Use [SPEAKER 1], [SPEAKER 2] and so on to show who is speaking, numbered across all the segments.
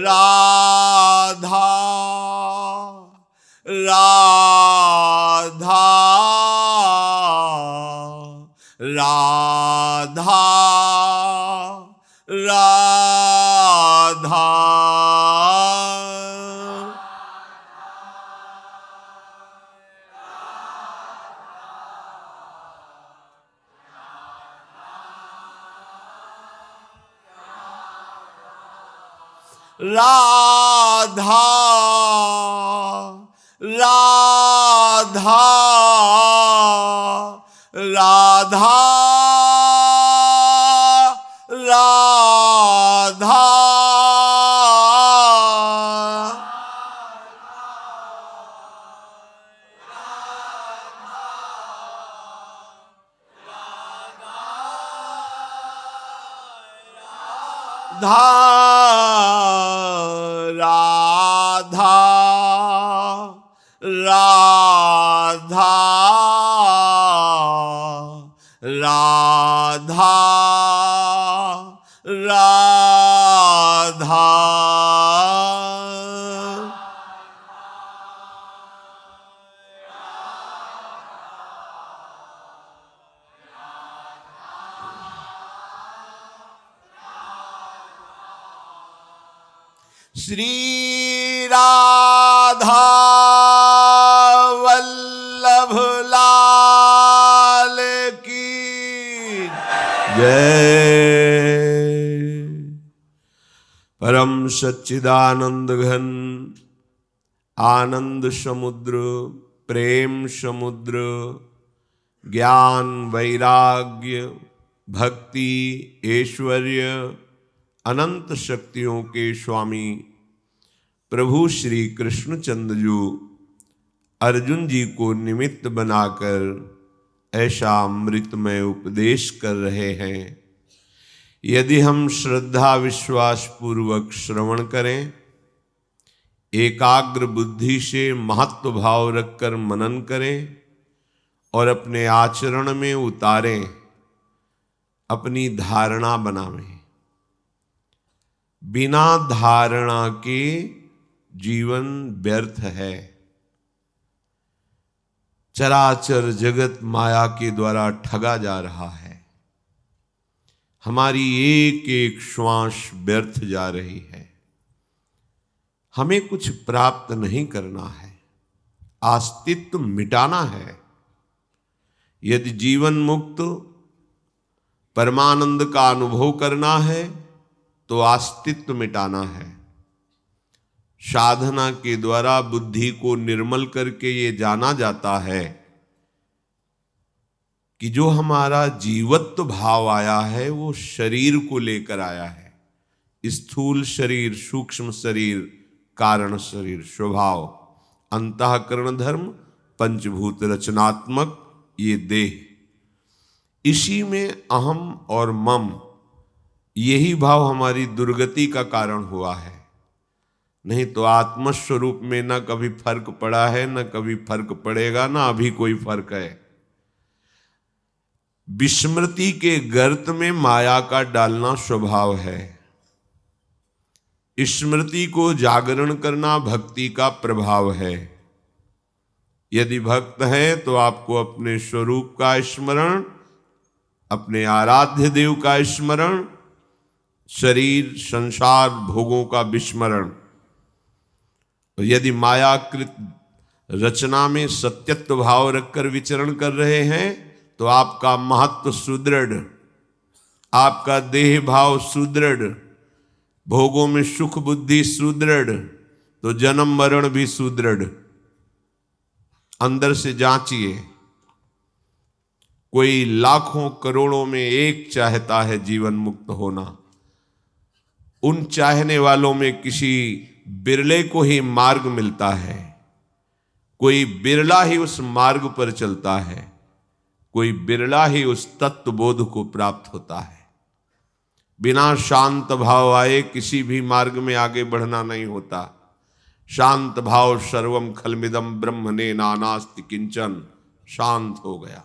[SPEAKER 1] राधा राधा राधा राधा राधा राधा राधा राधा राधा राधा राधा राधा श्री राधा वल्लभ लाल की जय। परम सच्चिदानंद घन आनंद समुद्र प्रेम समुद्र ज्ञान वैराग्य भक्ति ऐश्वर्य अनंत शक्तियों के स्वामी प्रभु श्री कृष्णचंद्र जी अर्जुन जी को निमित्त बनाकर ऐसा अमृतमय उपदेश कर रहे हैं। यदि हम श्रद्धा विश्वास पूर्वक श्रवण करें, एकाग्र बुद्धि से महत्व भाव रखकर मनन करें और अपने आचरण में उतारें, अपनी धारणा बनावें। बिना धारणा के जीवन व्यर्थ है। चराचर जगत माया के द्वारा ठगा जा रहा है। हमारी एक एक श्वास व्यर्थ जा रही है। हमें कुछ प्राप्त नहीं करना है, अस्तित्व मिटाना है। यदि जीवन मुक्त परमानंद का अनुभव करना है तो अस्तित्व मिटाना है। साधना के द्वारा बुद्धि को निर्मल करके ये जाना जाता है कि जो हमारा जीवत्व भाव आया है वो शरीर को लेकर आया है। स्थूल शरीर, सूक्ष्म शरीर, कारण शरीर, स्वभाव, अंतःकरण धर्म, पंचभूत रचनात्मक ये देह, इसी में अहम और मम, यही भाव हमारी दुर्गति का कारण हुआ है। नहीं तो आत्मस्वरूप में न कभी फर्क पड़ा है, न कभी फर्क पड़ेगा, न अभी कोई फर्क है। विस्मृति के गर्त में माया का डालना स्वभाव है। स्मृति को जागरण करना भक्ति का प्रभाव है। यदि भक्त है तो आपको अपने स्वरूप का स्मरण, अपने आराध्य देव का स्मरण, शरीर संसार भोगों का विस्मरण। तो यदि मायाकृत रचना में सत्यत्व भाव रखकर विचरण कर रहे हैं तो आपका महत्व सुदृढ़, आपका देह भाव सुदृढ़, भोगों में सुख बुद्धि सुदृढ़, तो जन्म मरण भी सुदृढ़। अंदर से जांचिए। कोई लाखों करोड़ों में एक चाहता है जीवन मुक्त होना। उन चाहने वालों में किसी बिरले को ही मार्ग मिलता है। कोई बिरला ही उस मार्ग पर चलता है। कोई बिरला ही उस तत्व बोध को प्राप्त होता है। बिना शांत भाव आए किसी भी मार्ग में आगे बढ़ना नहीं होता। शांत भाव सर्वम खलमिदम ब्रह्मणे नानास्ति किंचन, शांत हो गया।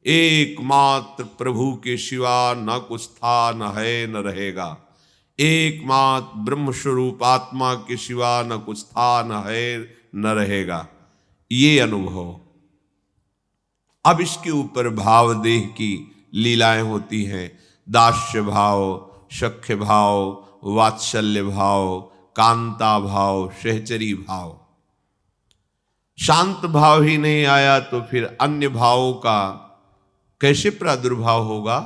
[SPEAKER 1] एकमात्र प्रभु के सिवा न कुछ था, न है, न रहेगा। एकमात्र ब्रह्म स्वरूप आत्मा के सिवा न कुछ था, न है, न रहेगा, ये अनुभव। अब इसके ऊपर भाव देह की लीलाएं होती हैं। दास्य भाव, सख्य भाव, वात्सल्य भाव, कांता भाव, सहचरी भाव। शांत भाव ही नहीं आया तो फिर अन्य भावों का कैसे प्रादुर्भाव होगा?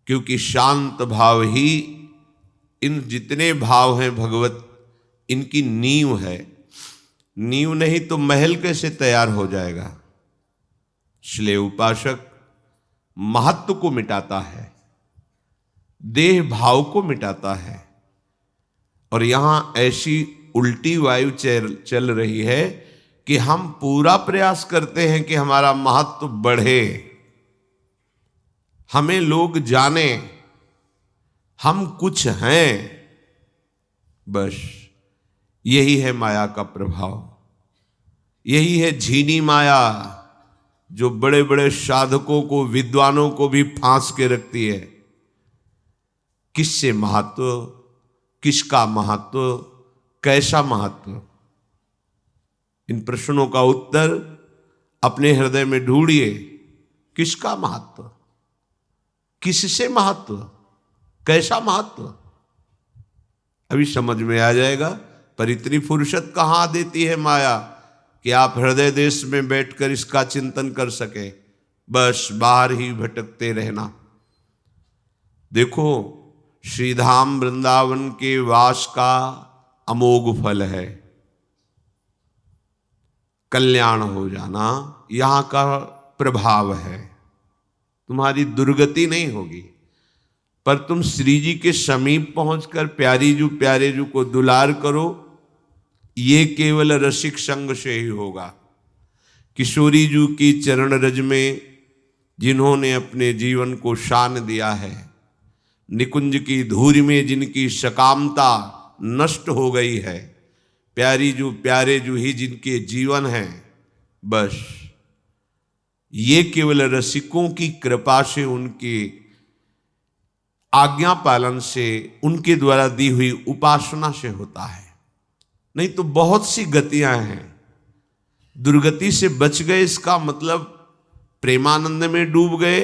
[SPEAKER 1] क्योंकि शांत भाव ही इन जितने भाव हैं भगवत, इनकी नींव है। नींव नहीं तो महल कैसे तैयार हो जाएगा? इसलिए उपासक महत्व को मिटाता है, देह भाव को मिटाता है। और यहां ऐसी उल्टी वायु चल रही है कि हम पूरा प्रयास करते हैं कि हमारा महत्व बढ़े, हमें लोग जाने, हम कुछ हैं। बस यही है माया का प्रभाव, यही है झीनी माया जो बड़े बड़े साधकों को, विद्वानों को भी फांस के रखती है। किससे महत्व, किसका महत्व, कैसा महत्व? इन प्रश्नों का उत्तर अपने हृदय में ढूंढिए। किसका महत्व, किससे महत्व, कैसा महत्व? अभी समझ में आ जाएगा। पर इतनी फुर्सत कहां देती है माया कि आप हृदय देश में बैठकर इसका चिंतन कर सके। बस बाहर ही भटकते रहना। देखो, श्रीधाम वृंदावन के वास का अमोघ फल है कल्याण हो जाना। यहां का प्रभाव है। तुम्हारी दुर्गति नहीं होगी, पर तुम श्री जी के समीप पहुंचकर प्यारे जू को दुलार करो, ये केवल रसिक संग से ही होगा। किशोरी जू की चरण रज में जिन्होंने अपने जीवन को शान दिया है, निकुंज की धूरी में जिनकी सकामता नष्ट हो गई है, प्यारे जू ही जिनके जीवन हैं, बस ये केवल रसिकों की कृपा से, उनके आज्ञा पालन से, उनके द्वारा दी हुई उपासना से होता है। नहीं तो बहुत सी गतियां हैं, दुर्गति से बच गए इसका मतलब प्रेमानंद में डूब गए,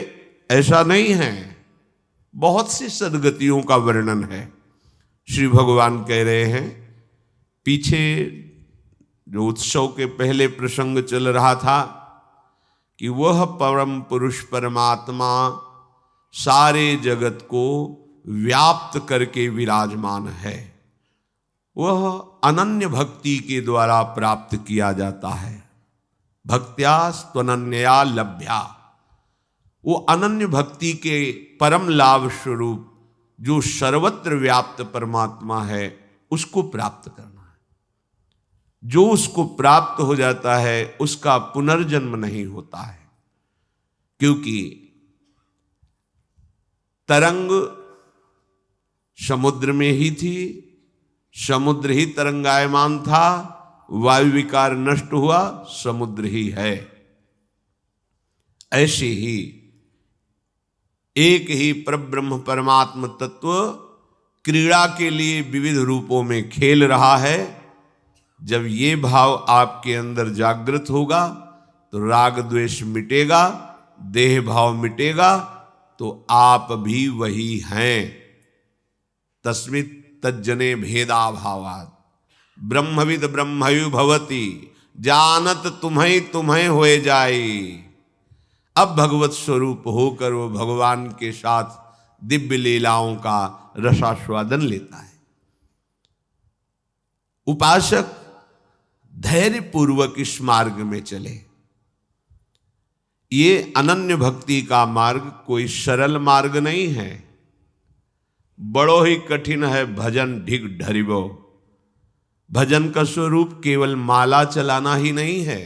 [SPEAKER 1] ऐसा नहीं है। बहुत सी सदगतियों का वर्णन है। श्री भगवान कह रहे हैं, पीछे जो उत्सव के पहले प्रसंग चल रहा था कि वह परम पुरुष परमात्मा सारे जगत को व्याप्त करके विराजमान है। वह अनन्य भक्ति के द्वारा प्राप्त किया जाता है। भक्त्या त्वनन्या लभ्या, वो अनन्य भक्ति के परम लाभ स्वरूप जो सर्वत्र व्याप्त परमात्मा है, उसको प्राप्त करना है। जो उसको प्राप्त हो जाता है उसका पुनर्जन्म नहीं होता है, क्योंकि तरंग समुद्र में ही थी, समुद्र ही तरंगायमान था, वायु विकार नष्ट हुआ, समुद्र ही है। ऐसे ही एक ही परब्रह्म परमात्म तत्व क्रीड़ा के लिए विविध रूपों में खेल रहा है। जब ये भाव आपके अंदर जागृत होगा तो राग द्वेष मिटेगा, देह भाव मिटेगा, तो आप भी वही हैं। तस्मित् तज्जने भेदा भावात् ब्रह्मविद ब्रह्मयु भवति, जानत तुम्हें तुम्हें होए जाई। अब भगवत स्वरूप होकर वो भगवान के साथ दिव्य लीलाओं का रसास्वादन लेता है। उपासक धैर्य पूर्वक इस मार्ग में चले। ये अनन्य भक्ति का मार्ग कोई सरल मार्ग नहीं है, बड़ो ही कठिन है। भजन ढिग ढरिबो, भजन का स्वरूप केवल माला चलाना ही नहीं है,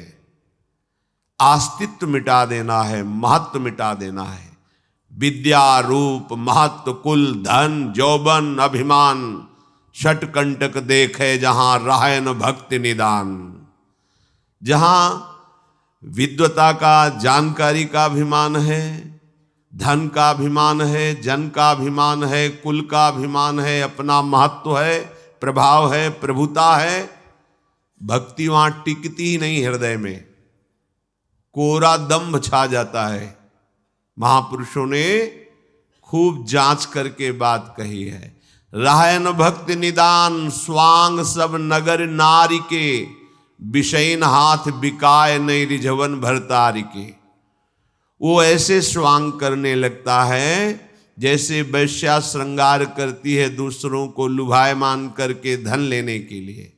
[SPEAKER 1] अस्तित्व मिटा देना है, महत्व मिटा देना है। विद्या रूप महत्व कुल धन जौबन अभिमान षटकंटक देखे जहां राहे न भक्ति निदान। जहां विद्वता का, जानकारी का अभिमान है, धन का अभिमान है, जन का अभिमान है, कुल का अभिमान है, अपना महत्व है, प्रभाव है, प्रभुता है, भक्ति वहां टिकती ही नहीं हृदय में, कोरा दम्भ छा जाता है। महापुरुषों ने खूब जांच करके बात कही है। रहन भक्ति निदान स्वांग सब नगर नारी के, विषयन हाथ बिकाय नहीं रिझवन भरतारी के। वो ऐसे स्वांग करने लगता है जैसे वैश्या श्रृंगार करती है दूसरों को लुभायमान करके धन लेने के लिए।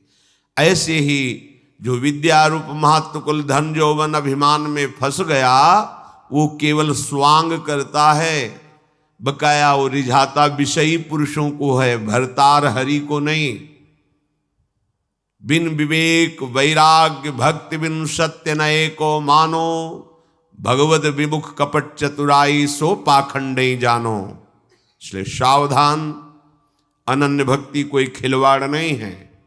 [SPEAKER 1] ऐसे ही जो विद्या रूप महत्व कुल धन यौवन अभिमान में फंस गया, वो केवल स्वांग करता है, बकाया वो रिझाता विषयी पुरुषों को है, भरतार हरि को नहीं। बिन विवेक वैराग्य भक्ति बिन सत्य नए को मानो, भगवत विमुख कपट चतुराई सो पाखंडे जानो। इसलिए सावधान, अनन्य भक्ति कोई खिलवाड़ नहीं है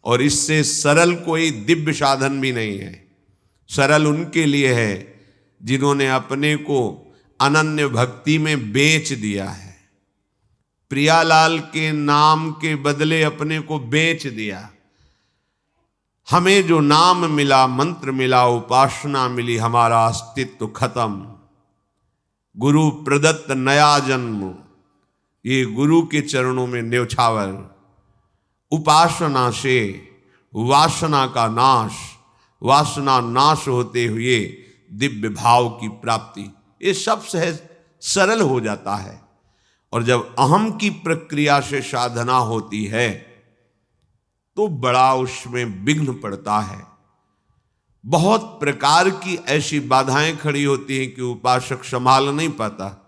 [SPEAKER 1] और इससे सरल कोई दिव्य साधन भी नहीं है। सरल उनके लिए है जिन्होंने अपने को अनन्य भक्ति में बेच दिया है, प्रियालाल के नाम के बदले अपने को बेच दिया। हमें जो नाम मिला, मंत्र मिला, उपासना मिली, हमारा अस्तित्व खत्म। गुरु प्रदत्त नया जन्म, ये गुरु के चरणों में न्यौछावर। उपासना से वासना का नाश, वासना नाश होते हुए दिव्य भाव की प्राप्ति, ये सब सहज सरल हो जाता है। और जब अहम की प्रक्रिया से साधना होती है तो बड़ा उसमें विघ्न पड़ता है। बहुत प्रकार की ऐसी बाधाएं खड़ी होती हैं कि उपासक संभाल नहीं पाता।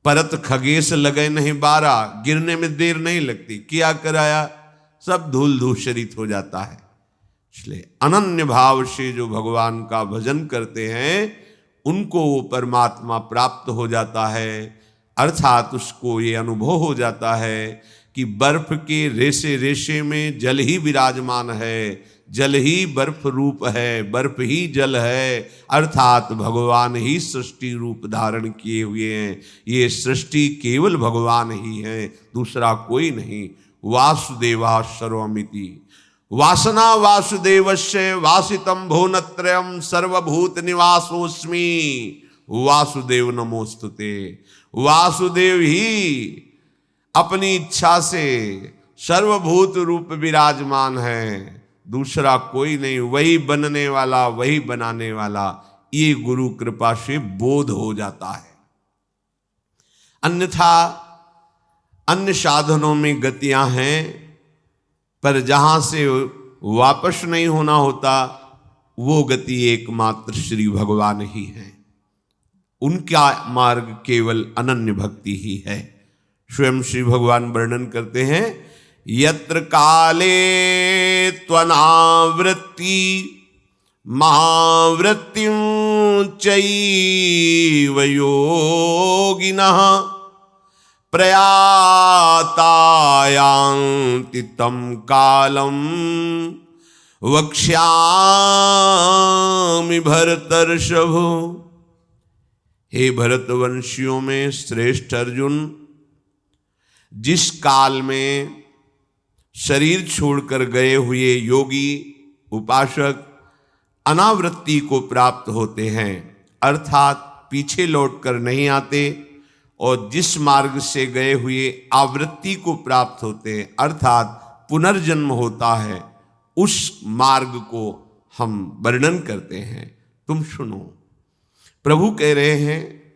[SPEAKER 1] परत खगेश लगे नहीं बारा, गिरने में देर नहीं लगती, किया कराया सब धूल धूसरित हो जाता है। इसलिए अनन्य भाव से जो भगवान का भजन करते हैं उनको वो परमात्मा प्राप्त हो जाता है। अर्थात उसको ये अनुभव हो जाता है कि बर्फ के रेशे रेशे में जल ही विराजमान है, जल ही बर्फ रूप है, बर्फ ही जल है। अर्थात भगवान ही सृष्टि रूप धारण किए हुए हैं। ये सृष्टि केवल भगवान ही है, दूसरा कोई नहीं। वासुदेवा सर्वमिति, वासना वासुदेवस्य वासितम भुवनत्रयम् सर्वभूत निवासोऽस्मि, वासुदेव नमोस्तुते। वासुदेव ही अपनी इच्छा से सर्वभूत रूप विराजमान है, दूसरा कोई नहीं। वही बनने वाला, वही बनाने वाला, ये गुरु कृपा से बोध हो जाता है। अन्यथा अन्य साधनों में गतियां हैं, पर जहां से वापस नहीं होना होता वो गति एकमात्र श्री भगवान ही है। उनका मार्ग केवल अनन्य भक्ति ही है। स्वयं श्री भगवान वर्णन करते हैं, यत्र काले त्वनावृत्ति महावृत्तिं चैव योगिनः प्रयातायान्ति तं कालं वक्ष्यामि भरतर्षभ। हे भरतवंशियों में श्रेष्ठ अर्जुन, जिस काल में शरीर छोड़कर गए हुए योगी उपासक अनावृत्ति को प्राप्त होते हैं, अर्थात पीछे लौटकर नहीं आते, और जिस मार्ग से गए हुए आवृत्ति को प्राप्त होते हैं, अर्थात पुनर्जन्म होता है, उस मार्ग को हम वर्णन करते हैं। तुम सुनो, प्रभु कह रहे हैं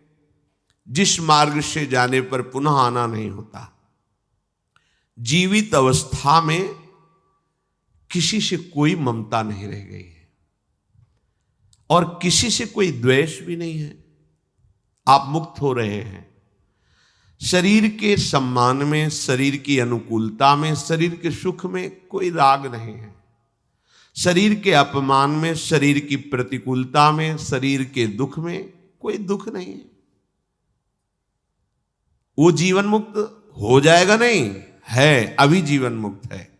[SPEAKER 1] जिस मार्ग से जाने पर पुनः आना नहीं होता। जीवित अवस्था में किसी से कोई ममता नहीं रह गई है और किसी से कोई द्वेष भी नहीं है। आप मुक्त हो रहे हैं। शरीर के सम्मान में, शरीर की अनुकूलता में, शरीर के सुख में कोई राग नहीं है। शरीर के अपमान में, शरीर की प्रतिकूलता में, शरीर के दुख में कोई दुख नहीं है। वो जीवन मुक्त हो जाएगा नहीं है, अभी जीवन मुक्त है।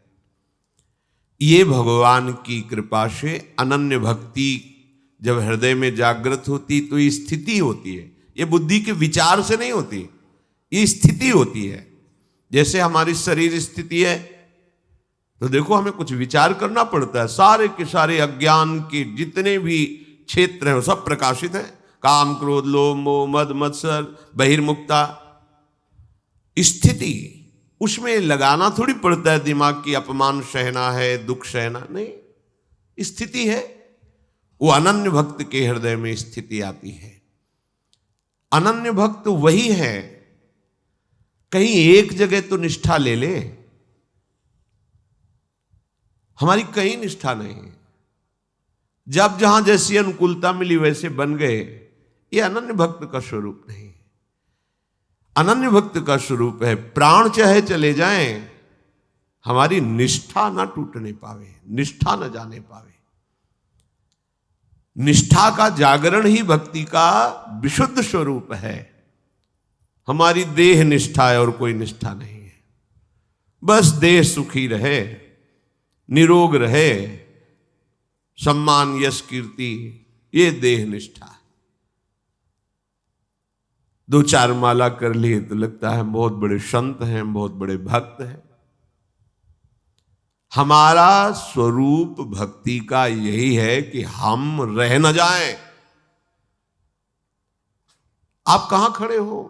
[SPEAKER 1] ये भगवान की कृपा से अनन्य भक्ति जब हृदय में जागृत होती तो ये स्थिति होती है ये बुद्धि के विचार से नहीं होती, ये स्थिति होती है। जैसे हमारी शरीर स्थिति है, तो देखो हमें कुछ विचार करना पड़ता है। सारे के सारे अज्ञान के जितने भी क्षेत्र हैं वो सब प्रकाशित है। काम, क्रोध, लोभ, मोह, मद, मत्सर, बहिर्मुखता, स्थिति, उसमें लगाना थोड़ी पड़ता है दिमाग की अपमान सहना है, दुख सहना नहीं, स्थिति है। वो अनन्य भक्त के हृदय में स्थिति आती है। अनन्य भक्त वही है, कहीं एक जगह तो निष्ठा ले ले, हमारी कहीं निष्ठा नहीं है। जब जहां जैसी अनुकूलता मिली वैसे बन गए, ये अनन्य भक्त का स्वरूप नहीं। अनन्य भक्त का स्वरूप है प्राण चाहे चले जाएं, हमारी निष्ठा ना टूटने पावे, निष्ठा न जाने पावे। निष्ठा का जागरण ही भक्ति का विशुद्ध स्वरूप है। हमारी देह निष्ठा है और कोई निष्ठा नहीं है। बस देह सुखी रहे, निरोग रहे, सम्मान यश कीर्ति, ये देह निष्ठा है। दो चार माला कर लिए तो लगता है बहुत बड़े संत हैं, बहुत बड़े भक्त हैं। हमारा स्वरूप भक्ति का यही है कि हम रह न जाएं। आप कहां खड़े हो?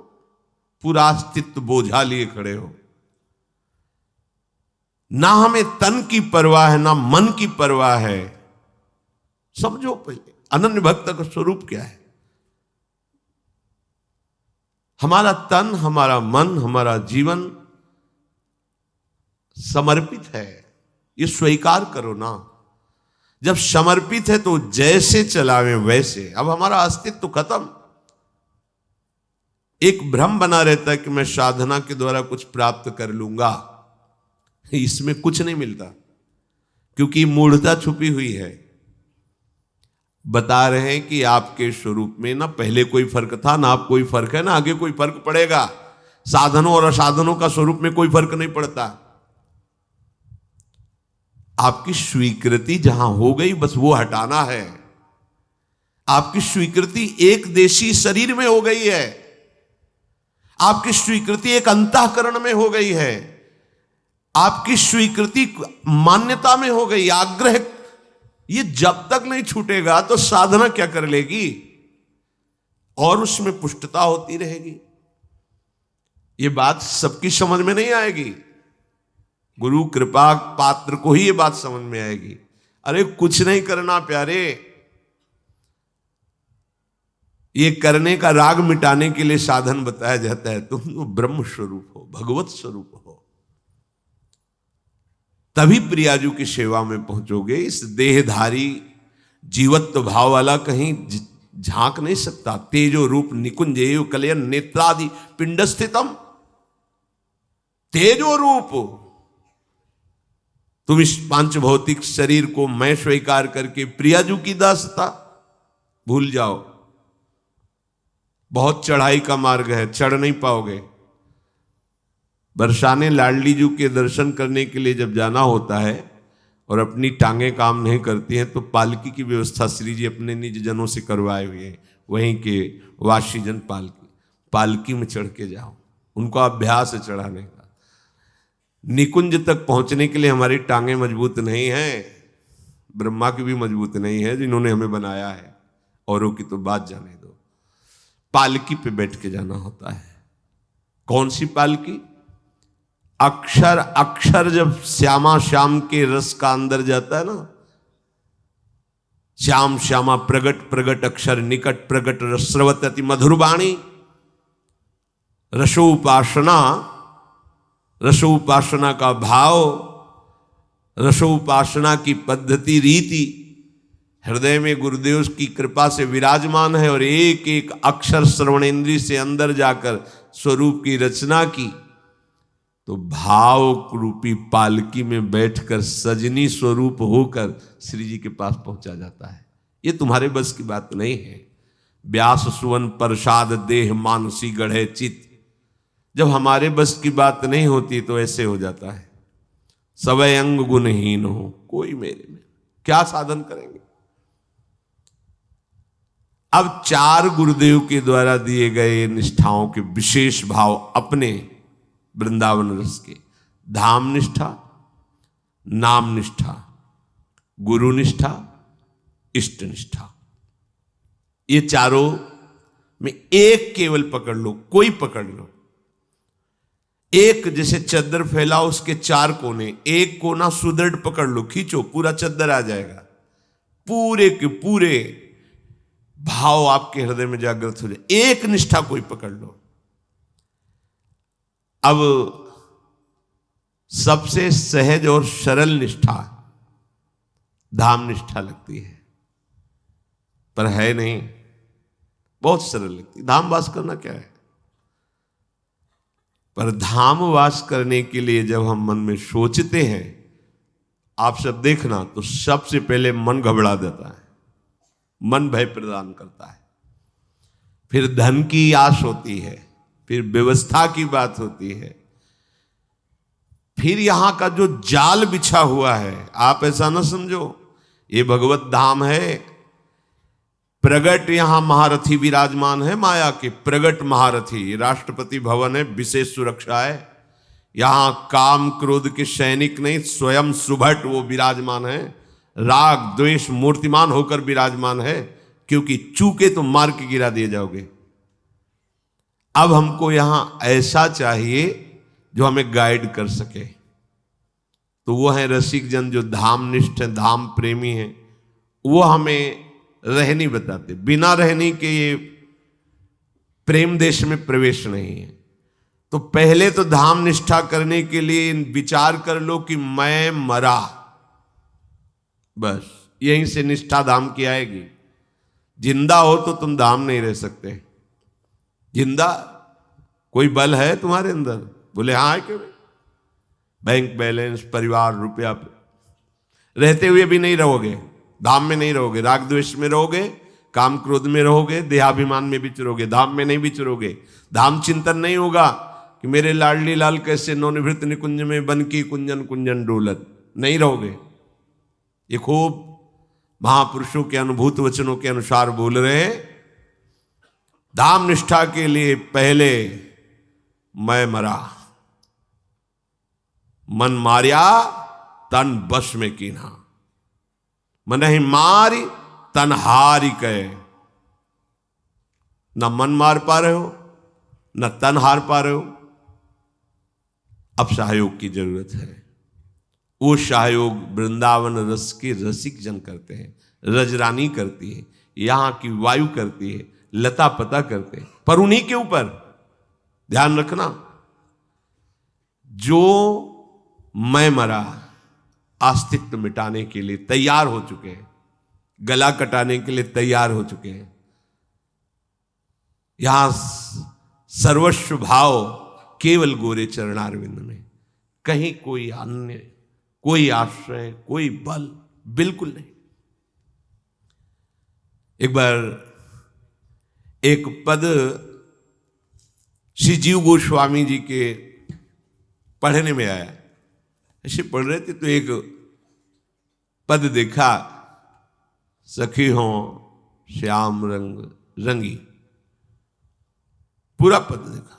[SPEAKER 1] पूरा अस्तित्व बोझा लिए खड़े हो। ना हमें तन की परवाह है, ना मन की परवाह है। समझो पहले अनन्य भक्त का स्वरूप क्या है। हमारा तन, हमारा मन, हमारा जीवन समर्पित है, ये स्वीकार करो ना। जब समर्पित है तो जैसे चलावे वैसे। अब हमारा अस्तित्व खत्म। एक भ्रम बना रहता है कि मैं साधना के द्वारा कुछ प्राप्त कर लूंगा, इसमें कुछ नहीं मिलता, क्योंकि मूढ़ता छुपी हुई है। बता रहे हैं कि आपके स्वरूप में ना पहले कोई फर्क था, ना अब कोई फर्क है, ना आगे कोई फर्क पड़ेगा। साधनों और असाधनों का स्वरूप में कोई फर्क नहीं पड़ता। आपकी स्वीकृति जहां हो गई बस वो हटाना है। आपकी स्वीकृति एक देशी शरीर में हो गई है, आपकी स्वीकृति एक अंतःकरण में हो गई है, आपकी स्वीकृति मान्यता में हो गई, आग्रह। ये जब तक नहीं छूटेगा तो साधना क्या कर लेगी, और उसमें पुष्टता होती रहेगी। ये बात सबकी समझ में नहीं आएगी, गुरु कृपा पात्र को ही ये बात समझ में आएगी। अरे कुछ नहीं करना प्यारे, ये करने का राग मिटाने के लिए साधन बताया जाता है। तुम तो ब्रह्म स्वरूप हो, भगवत स्वरूप हो, तभी प्रियाजू की सेवा में पहुंचोगे। इस देहधारी जीवत्व भाव वाला कहीं झांक नहीं सकता। तेजो रूप निकुंजेय कलयन नेत्रादि पिंड स्थितम, तेजो रूप। तुम इस पांच भौतिक शरीर को मैं स्वीकार करके प्रियाजू की दासता भूल जाओ। बहुत चढ़ाई का मार्ग है, चढ़ नहीं पाओगे। बरसाने लाडली जू के दर्शन करने के लिए जब जाना होता है और अपनी टांगें काम नहीं करती हैं, तो पालकी की व्यवस्था श्री जी अपने निज जनों से करवाए हुए हैं। वहीं के वाशीजन पालकी में चढ़ के जाओ, उनको अभ्यास है चढ़ाने का। निकुंज तक पहुंचने के लिए हमारी टांगें मजबूत नहीं हैं, ब्रह्मा की भी मजबूत नहीं है जिन्होंने हमें बनाया है, औरों की तो बात जाने दो। पालकी पे बैठ के जाना होता है। कौन सी पालकी? अक्षर अक्षर जब श्यामा श्याम के रस का अंदर जाता है ना, श्याम श्यामा प्रगट प्रगट अक्षर निकट प्रगट रसवत अति मधुर वाणी। रसोपासना, रसोपासना का भाव, रसोपासना की पद्धति रीति हृदय में गुरुदेव की कृपा से विराजमान है। और एक एक अक्षर श्रवणेन्द्रिय से अंदर जाकर स्वरूप की रचना की, तो भाव रूपी पालकी में बैठकर सजनी स्वरूप होकर श्री जी के पास पहुंचा जाता है। ये तुम्हारे बस की बात नहीं है। व्यास सुवन प्रसाद देह मानसी गढ़े चित। जब हमारे बस की बात नहीं होती तो ऐसे हो जाता है, सवै अंग गुणहीन हो कोई मेरे में। क्या साधन करेंगे? अब 4 गुरुदेव के द्वारा दिए गए निष्ठाओं के विशेष भाव अपने वृंदावन रस के: धाम निष्ठा, नाम निष्ठा, गुरु निष्ठा, इष्ट निष्ठा। ये चारों में एक केवल पकड़ लो, कोई पकड़ लो। एक जैसे चद्दर फैला, उसके 4 कोने, एक कोना सुदृढ़ पकड़ लो, खींचो, पूरा चद्दर आ जाएगा। पूरे के पूरे भाव आपके हृदय में जागृत हो जाए। एक निष्ठा कोई पकड़ लो। अब सबसे सहज और सरल निष्ठा धाम निष्ठा लगती है, पर है नहीं, बहुत सरल लगती है। धाम वास करना क्या है? पर धाम वास करने के लिए जब हम मन में सोचते हैं, आप सब देखना, तो सबसे पहले मन घबरा देता है, मन भय प्रदान करता है। फिर धन की आस होती है, फिर व्यवस्था की बात होती है, फिर यहां का जो जाल बिछा हुआ है, आप ऐसा ना समझो ये भगवत धाम है। प्रगट यहां महारथी विराजमान है, माया के प्रगट महारथी। राष्ट्रपति भवन है, विशेष सुरक्षा है। यहां काम क्रोध के सैनिक नहीं, स्वयं सुभट वो विराजमान है। राग द्वेष मूर्तिमान होकर विराजमान है, क्योंकि चूके तो मार के गिरा दिए जाओगे। अब हमको यहां ऐसा चाहिए जो हमें गाइड कर सके, तो वो है रसिक जन जो धामनिष्ठ है, धाम प्रेमी है। वो हमें रहनी बताते, बिना रहने के ये प्रेम देश में प्रवेश नहीं है। तो पहले तो धाम निष्ठा करने के लिए विचार कर लो कि मैं मरा, बस यहीं से निष्ठा धाम की आएगी। जिंदा हो तो तुम धाम नहीं रह सकते। जिंदा कोई बल है तुम्हारे अंदर? बोले हाँ है। क्यों? बैंक बैलेंस, परिवार, रुपया, रहते हुए भी नहीं रहोगे, धाम में नहीं रहोगे। राग द्वेष में रहोगे, काम क्रोध में रहोगे, देहाभिमान में विचरोगे, धाम में नहीं विचरोगे। धाम चिंतन नहीं होगा कि मेरे लाडली लाल कैसे नवनिवृत्त निकुंज में बन की कुंजन कुंजन डोलत, नहीं रहोगे। ये खूब महापुरुषों के अनुभूत वचनों के अनुसार बोल रहे हैं। धाम निष्ठा के लिए पहले मैं मरा, मन मारिया तन बस में कीन्हा, मन ही मारी तन हारी कहे। न मन मार पा रहे हो, न तन हार पा रहे हो। अब सहयोग की जरूरत है। वो सहयोग वृंदावन रस के रसिक जन करते हैं, रजरानी करती है, यहां की वायु करती है, लता पता करते हैं। पर उन्हीं के ऊपर ध्यान रखना, जो मैं मरा अस्तित्व मिटाने के लिए तैयार हो चुके हैं, गला कटाने के लिए तैयार हो चुके हैं। यहां सर्वस्व भाव केवल गोरे चरणारविंद में, कहीं कोई अन्य, कोई आश्रय, कोई बल बिल्कुल नहीं। एक बार एक पद श्री जीव गोस्वामी जी के पढ़ने में आया। ऐसे पढ़ रहे थे तो एक पद देखा, सखी हो श्याम रंग रंगी, पूरा पद देखा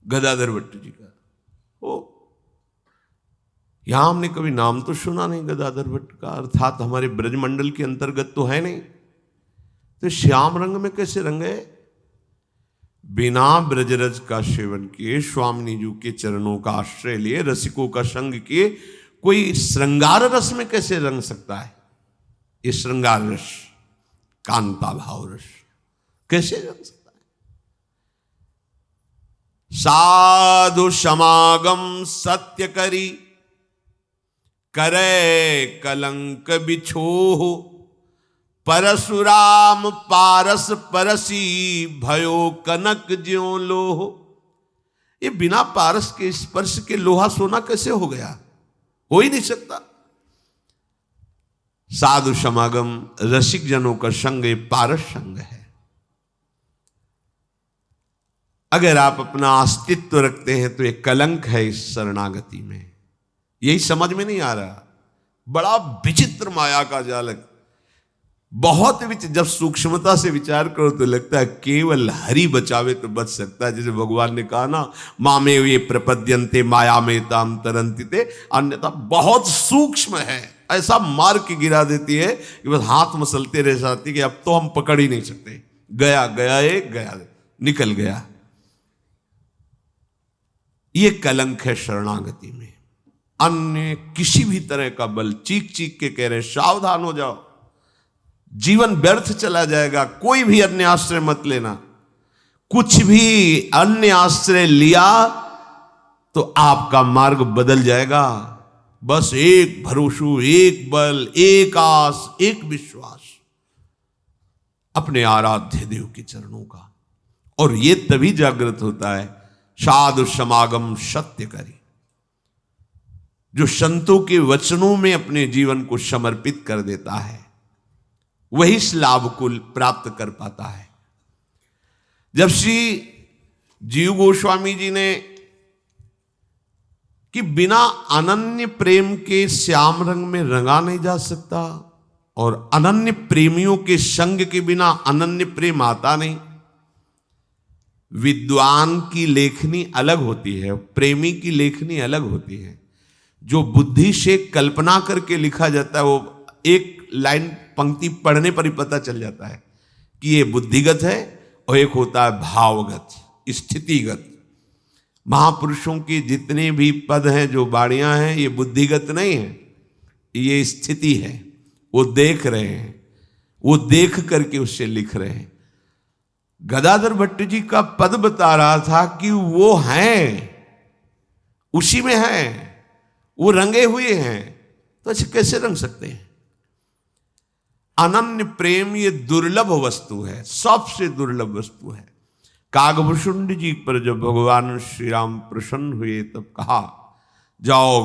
[SPEAKER 1] गदाधर भट्ट जी का। ओ, यहां हमने कभी नाम तो सुना नहीं गदाधर भट्ट का, अर्थात हमारे ब्रजमंडल के अंतर्गत तो है नहीं। तो श्याम रंग में कैसे रंग है? बिना ब्रजरज का सेवन किए, स्वामिनी जी के चरणों का आश्रय लिए, रसिकों का संग किए, कोई श्रृंगार रस में कैसे रंग सकता है? ये श्रृंगार रस, कांता भाव रस कैसे रंग सकता है? साधु समागम सत्य करी, करे कलंक बिछोह, परशुराम पारस परसी, भयो कनक ज्यों लोह। ये बिना पारस के स्पर्श के लोहा सोना कैसे हो गया? हो ही नहीं सकता। साधु समागम, रसिक जनों का संग, ये पारस संग है। अगर आप अपना अस्तित्व रखते हैं तो ये कलंक है इस शरणागति में। यही समझ में नहीं आ रहा। बड़ा विचित्र माया का जाल है। बहुत जब सूक्ष्मता से विचार करो तो लगता है केवल हरि बचावे तो बच सकता है। जैसे भगवान ने कहा ना, मामे ये प्रपद्यन्ते माया में ताम तरंति ते, अन्यथा बहुत सूक्ष्म है, ऐसा मार के गिरा देती है कि बस हाथ मसलते रह जाती कि अब तो हम पकड़ ही नहीं सकते, गया गया एक गया, निकल गया। ये कलंक है शरणागति में। अन्य किसी भी तरह का बल, चीख चीख के कह रहे सावधान हो जाओ, जीवन व्यर्थ चला जाएगा, कोई भी अन्य आश्रय मत लेना। कुछ भी अन्य आश्रय लिया तो आपका मार्ग बदल जाएगा। बस एक भरोसू, एक बल, एक आस, एक विश्वास अपने आराध्य देव के चरणों का। और ये तभी जागृत होता है साधु समागम सत्य करी, जो संतों के वचनों में अपने जीवन को समर्पित कर देता है, वही इस लाभ को प्राप्त कर पाता है। जब श्री जीव गोस्वामी जी ने कि बिना अनन्य प्रेम के श्याम रंग में रंगा नहीं जा सकता, और अनन्य प्रेमियों के संग के बिना अनन्य प्रेम आता नहीं। विद्वान की लेखनी अलग होती है, प्रेमी की लेखनी अलग होती है। जो बुद्धि से कल्पना करके लिखा जाता है वो एक लाइन पंक्ति पढ़ने पर ही पता चल जाता है कि ये बुद्धिगत है, और एक होता है भावगत, स्थितिगत। महापुरुषों की जितने भी पद हैं, जो बाणियां हैं, ये बुद्धिगत नहीं है, ये स्थिति है। वो देख रहे हैं, वो देख करके उससे लिख रहे हैं। गदाधर भट्ट जी का पद बता रहा था कि वो हैं, उसी में हैं, वो रंगे हुए हैं, तो ऐसे कैसे रंग सकते हैं? अनन्य प्रेम ये दुर्लभ वस्तु है, सबसे दुर्लभ वस्तु है। कागभूषुंड जी पर जब भगवान श्री राम प्रसन्न हुए तब कहा, जाओ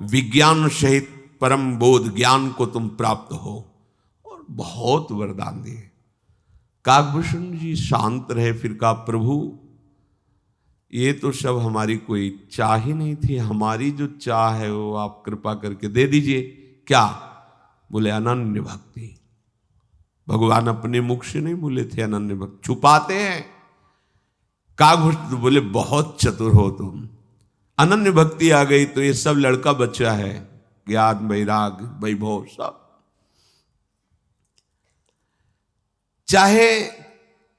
[SPEAKER 1] विज्ञान सहित परम बोध ज्ञान को तुम प्राप्त हो, और बहुत वरदान दिए। कागभूषण जी शांत रहे, फिर कहा, प्रभु ये तो सब हमारी कोई चाह ही नहीं थी, हमारी जो चाह है वो आप कृपा करके दे दीजिए। क्या? बोले अनन्य भक्ति। भगवान अपने मुख से नहीं बोले थे अनन्य भक्ति, छुपाते हैं। कागभूषण तो बोले बहुत चतुर हो तुम, अनन्य भक्ति आ गई तो ये सब लड़का बच्चा है, ज्ञान वैराग वैभव सब। चाहे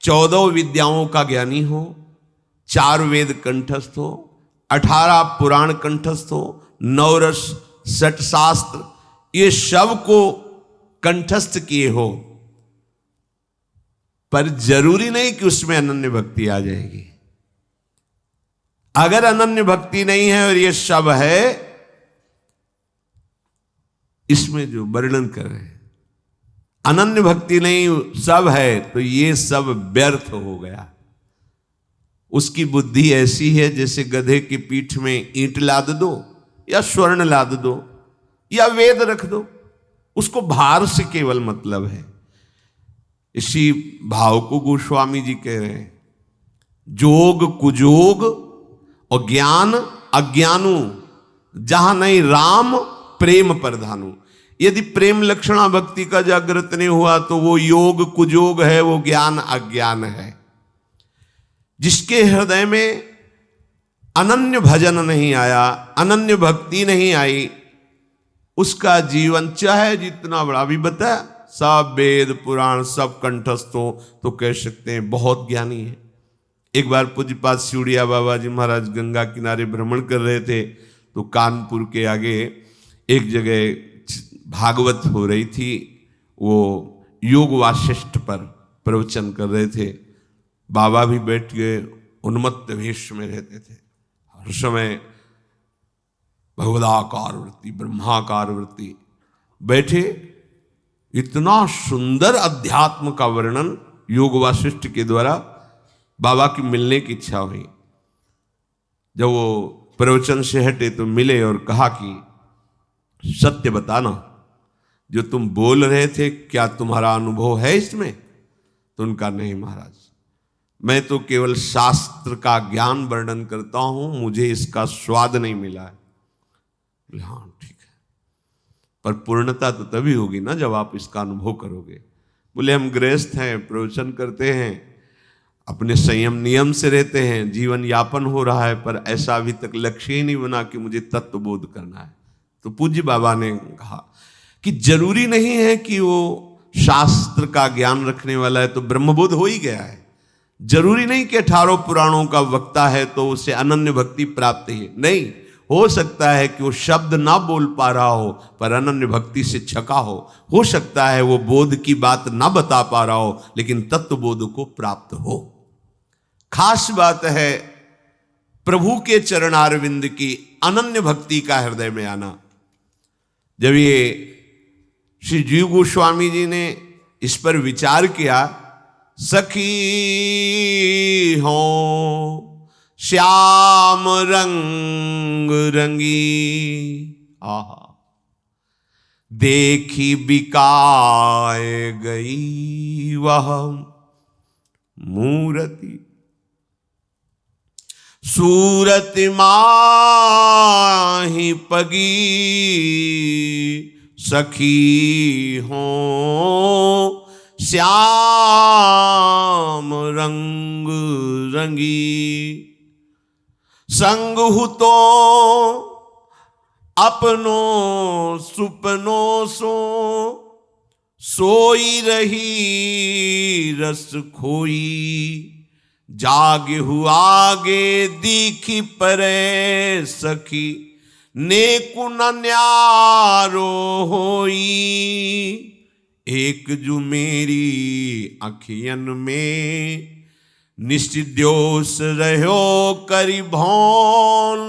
[SPEAKER 1] 14 विद्याओं का ज्ञानी हो, 4 वेद कंठस्थ हो, 18 पुराण कंठस्थ हो, 9 रस 60 शास्त्र, ये सब को कंठस्थ किए हो, पर जरूरी नहीं कि उसमें अनन्य भक्ति आ जाएगी। अगर अनन्य भक्ति नहीं है और ये सब है, इसमें जो वर्णन कर रहे हैं, अनन्य भक्ति नहीं सब है, तो ये सब व्यर्थ हो गया। उसकी बुद्धि ऐसी है जैसे गधे की पीठ में ईंट लाद दो, या स्वर्ण लाद दो, या वेद रख दो, उसको भार से केवल मतलब है। इसी भाव को गोस्वामी जी कह रहे हैं, जोग कुजोग और ज्ञान अज्ञानु, जहां नहीं राम प्रेम प्रधानु। यदि प्रेम लक्षणा भक्ति का जागृत नहीं हुआ तो वो योग कुजोग है, वो ज्ञान अज्ञान है। जिसके हृदय में अनन्य भजन नहीं आया, अनन्य भक्ति नहीं आई, उसका जीवन चाहे जितना बड़ा, भी बताया सब वेद पुराण सब कंठस्थ हो तो कह सकते हैं बहुत ज्ञानी है। एक बार पूज्यपाद सिउड़िया बाबा जी महाराज गंगा किनारे भ्रमण कर रहे थे, तो कानपुर के आगे एक जगह भागवत हो रही थी, वो योग वासिष्ठ पर प्रवचन कर रहे थे। बाबा भी बैठ गए, उन्मत्त वेश में रहते थे। हर समय भगवदाकार वृत्ति, ब्रह्माकार वृत्ति, बैठे। इतना सुंदर अध्यात्म का वर्णन योग वासिष्ठ के द्वारा बाबा की मिलने की इच्छा हुई। जब वो प्रवचन से हटे तो मिले और कहा कि सत्य बताना, जो तुम बोल रहे थे क्या तुम्हारा अनुभव है इसमें? तो उनका नहीं महाराज, मैं तो केवल शास्त्र का ज्ञान वर्णन करता हूं, मुझे इसका स्वाद नहीं मिला है। हाँ ठीक है, पर पूर्णता तो तभी होगी ना जब आप इसका अनुभव करोगे। बोले हम गृहस्थ हैं, प्रवचन करते हैं, अपने संयम नियम से रहते हैं, जीवन यापन हो रहा है, पर ऐसा अभी तक लक्ष्य ही नहीं बना कि मुझे तत्वबोध करना है। तो पूज्य बाबा ने कहा कि जरूरी नहीं है कि वो शास्त्र का ज्ञान रखने वाला है तो ब्रह्मबोध हो ही गया है। जरूरी नहीं कि 18 पुराणों का वक्ता है तो उसे अनन्य भक्ति प्राप्त है, नहीं। हो सकता है कि वो शब्द ना बोल पा रहा हो पर अनन्य भक्ति से छका हो सकता है वो बोध की बात ना बता पा रहा हो लेकिन तत्व बोध को प्राप्त हो। खास बात है प्रभु के चरणारविंद की अनन्य भक्ति का हृदय में आना। जब ये श्री जीव गोस्वामी जी ने इस पर विचार किया, सखी हो श्याम रंग रंगी, आहा देखी बिकाए गई वह मूर्ति, सूरत माही पगी सखी हो श्याम रंग रंगी। संग हु तो अपनों सुपनों सोई रही रस खोई, जागे हुआ आगे दीखी परे सखी, नेकु न न्यारो होई। एक जो मेरी अखियन में निश्चिद्योस रहो करी भौन,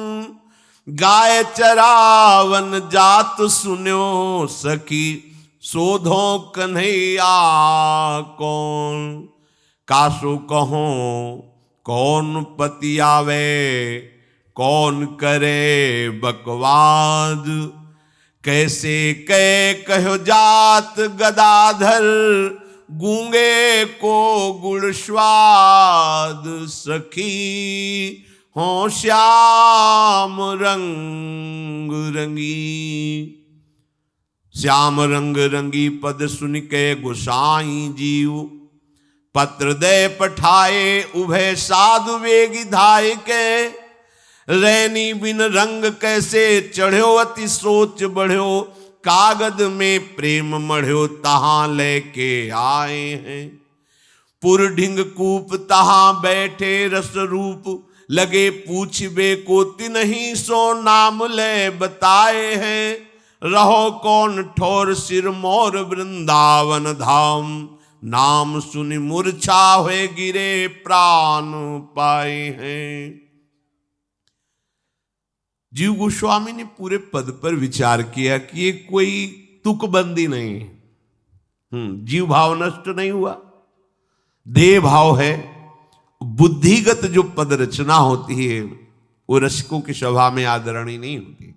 [SPEAKER 1] गाय चरावन जात सुन्यो सखी, सोधो कन्हैया कौन। कासो कहो कौन पति आवे, कौन करे बकवाद, कैसे कहो जात गदाधर, गूंगे को गुड़ स्वाद सखी, हो श्याम रंग रंगी। श्याम रंग रंगी पद सुन के गोसाई जीव, पत्र दे पठाए उभय साधु वेगी धाय के, रैनी बिन रंग कैसे चढ़्यो अति सोच बढ़्यो, कागद में प्रेम मढ़्यो तहां लेके आए हैं। पुर ढिंग कूप तहां बैठे रस रूप, लगे पूछबे को तिन्हीं सो नाम ले बताए हैं। रहो कौन ठोर सिर मोर वृंदावन धाम, नाम सुनि मूर्छा हुए गिरे प्राण पाए हैं। जीव गोस्वामी ने पूरे पद पर विचार किया कि ये कोई तुकबंदी नहीं है। जीव भाव नष्ट नहीं हुआ, देह भाव है। बुद्धिगत जो पद रचना होती है वो रसिकों की सभा में आदरणीय नहीं होती।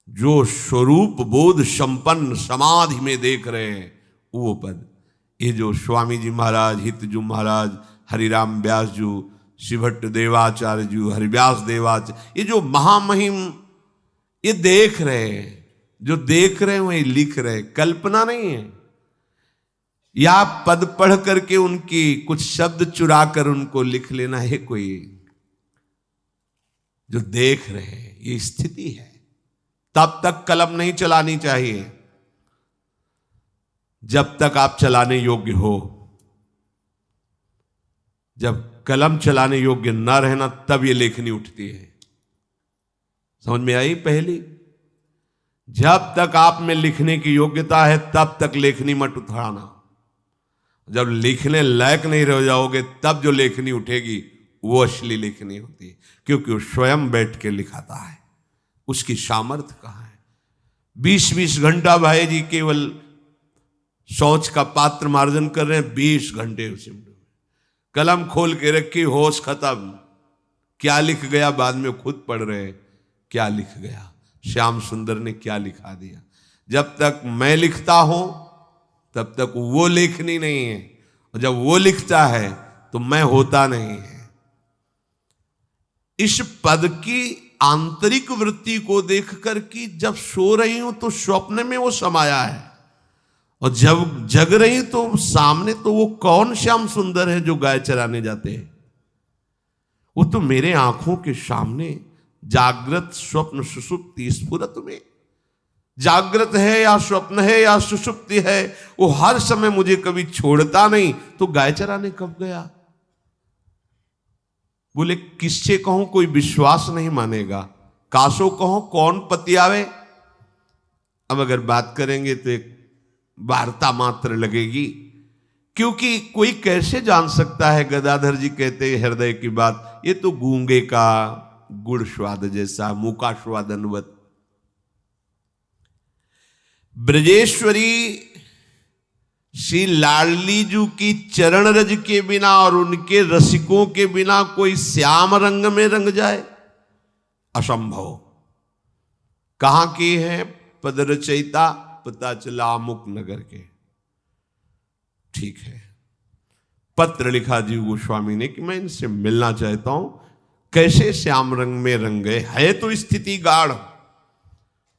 [SPEAKER 1] जो स्वरूप बोध संपन्न समाधि में देख रहे हैं वो पद, ये जो स्वामी जी महाराज, हितजू महाराज, हरिराम व्यास जी, शिवभट्ट देवाचार्य जी, हरिव्यास देवाचार्य, ये जो महामहिम ये देख रहे हैं, जो देख रहे हैं वही लिख रहे हैं, कल्पना नहीं है। या पद पढ़ करके उनकी कुछ शब्द चुरा कर उनको लिख लेना है, कोई जो देख रहे हैं ये स्थिति है। तब तक कलम नहीं चलानी चाहिए जब तक आप चलाने योग्य हो। जब कलम चलाने योग्य न रहना तब ये लेखनी उठती है। समझ में आई पहली? जब तक आप में लिखने की योग्यता है तब तक लेखनी मत उठाना। जब लिखने लायक नहीं रह जाओगे तब जो लेखनी उठेगी वो असली लेखनी होती है, क्योंकि वो स्वयं बैठ के लिखाता है। उसकी सामर्थ्य कहाँ है? 20-20 घंटा भाई जी केवल शौच का पात्र मार्जन कर रहे हैं, 20 घंटे उसी में कलम खोल के रखी, होश खत्म। क्या लिख गया बाद में खुद पढ़ रहे हैं, क्या लिख गया, श्याम सुंदर ने क्या लिखा दिया। जब तक मैं लिखता हूं तब तक वो लेखनी नहीं है, और जब वो लिखता है तो मैं होता नहीं है। इस पद की आंतरिक वृत्ति को देखकर कि जब सो रही हूं तो स्वप्न में वो समाया है, और जब जग रही तो सामने तो वो कौन श्याम सुंदर है जो गाय चराने जाते हैं? वो तो मेरे आंखों के सामने जागृत स्वप्न सुषुप्ति स्फुरत में, जागृत है या स्वप्न है या सुषुप्ति है, वो हर समय मुझे कभी छोड़ता नहीं। तो गाय चराने कब गया? बोले किससे कहूं, कोई विश्वास नहीं मानेगा। कासो कहो कौन पति आवे। अब अगर बात करेंगे तो एक वार्ता मात्र लगेगी, क्योंकि कोई कैसे जान सकता है। गदाधर जी कहते हैं हृदय की बात, ये तो गूंगे का गुड़ स्वाद जैसा, मूका स्वादनवत। ब्रजेश्वरी श्री लाडली जी की चरण रज के बिना और उनके रसिकों के बिना कोई श्याम रंग में रंग जाए, असंभव। कहां की है? पद रचयिता पता चला अमुक नगर के। ठीक है, पत्र लिखा जीव गोस्वामी ने कि मैं इनसे मिलना चाहता हूं, कैसे श्याम रंग में रंग गए। है तो स्थिति गाढ़,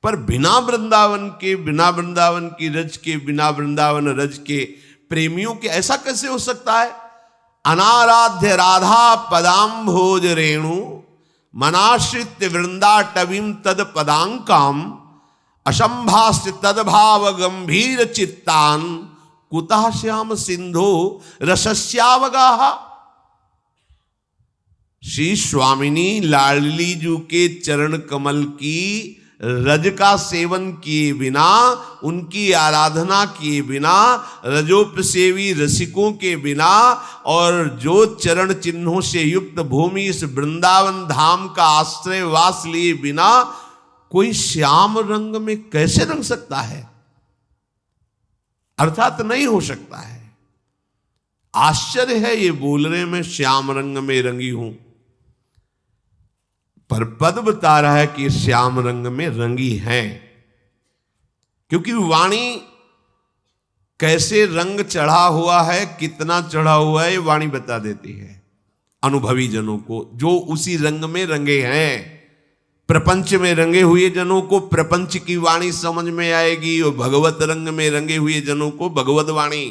[SPEAKER 1] पर बिना वृंदावन के, बिना वृंदावन की रज के, बिना वृंदावन रज के प्रेमियों के ऐसा कैसे हो सकता है? अनाराध्य राधा पदाम्भोज रेणु मनाश्रित वृंदाटवीं तद पदांकाम असंभाष्य तदभाव गंभीर चित्तान कुतः श्याम सिंधो रसस्यावगाहा। श्री स्वामिनी लाडली जी के चरण कमल की रज का सेवन किए बिना, उनकी आराधना किए बिना, रजोपसेवी रसिकों के बिना और जो चरण चिन्हों से युक्त भूमि इस वृंदावन धाम का आश्रय वास लिए बिना कोई श्याम रंग में कैसे रंग सकता है? अर्थात नहीं हो सकता है। आश्चर्य है ये बोल रहे मैं श्याम रंग में रंगी हूं, पर पद बता रहा है कि श्याम रंग में रंगी है, क्योंकि वाणी कैसे रंग चढ़ा हुआ है, कितना चढ़ा हुआ है, ये वाणी बता देती है अनुभवी जनों को, जो उसी रंग में रंगे हैं। प्रपंच में रंगे हुए जनों को प्रपंच की वाणी समझ में आएगी, और भगवत रंग में रंगे हुए जनों को भगवत वाणी।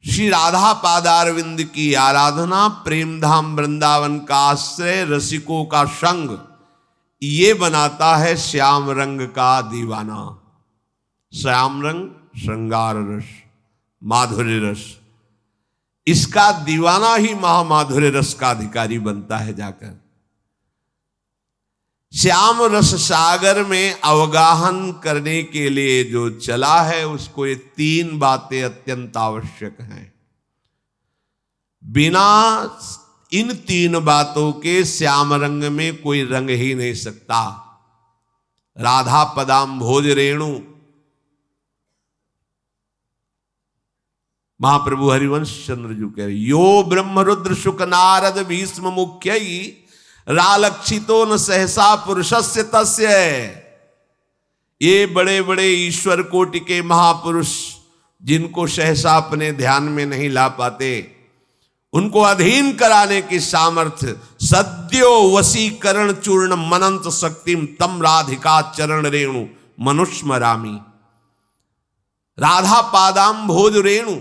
[SPEAKER 1] श्री राधा पादारविंद की आराधना, प्रेम धाम वृंदावन का आश्रय, रसिकों का संग, ये बनाता है श्याम रंग का दीवाना। श्याम रंग श्रृंगार रस, माधुर्य रस, इसका दीवाना ही महामाधुर्य रस का अधिकारी बनता है जाकर। श्याम रस सागर में अवगाहन करने के लिए जो चला है, उसको ये तीन बातें अत्यंत आवश्यक हैं। बिना इन तीन बातों के श्याम रंग में कोई रंग ही नहीं सकता। राधा पदाम्भोज रेणु, महाप्रभु हरिवंश चंद्र जी कह रहे, यो ब्रह्म रुद्र शुक नारद भीष्म मुख्य रालक्षितो न सहसा पुरुषस्य तस्य। ये बड़े बड़े ईश्वर कोटि के महापुरुष जिनको सहसा अपने ध्यान में नहीं ला पाते, उनको अधीन कराने की सामर्थ्य सद्यो वशीकरण चूर्ण मनंत शक्तिम तम राधिका चरण रेणु मनुष्मरामी। राधा पादाम्भोज रेणु,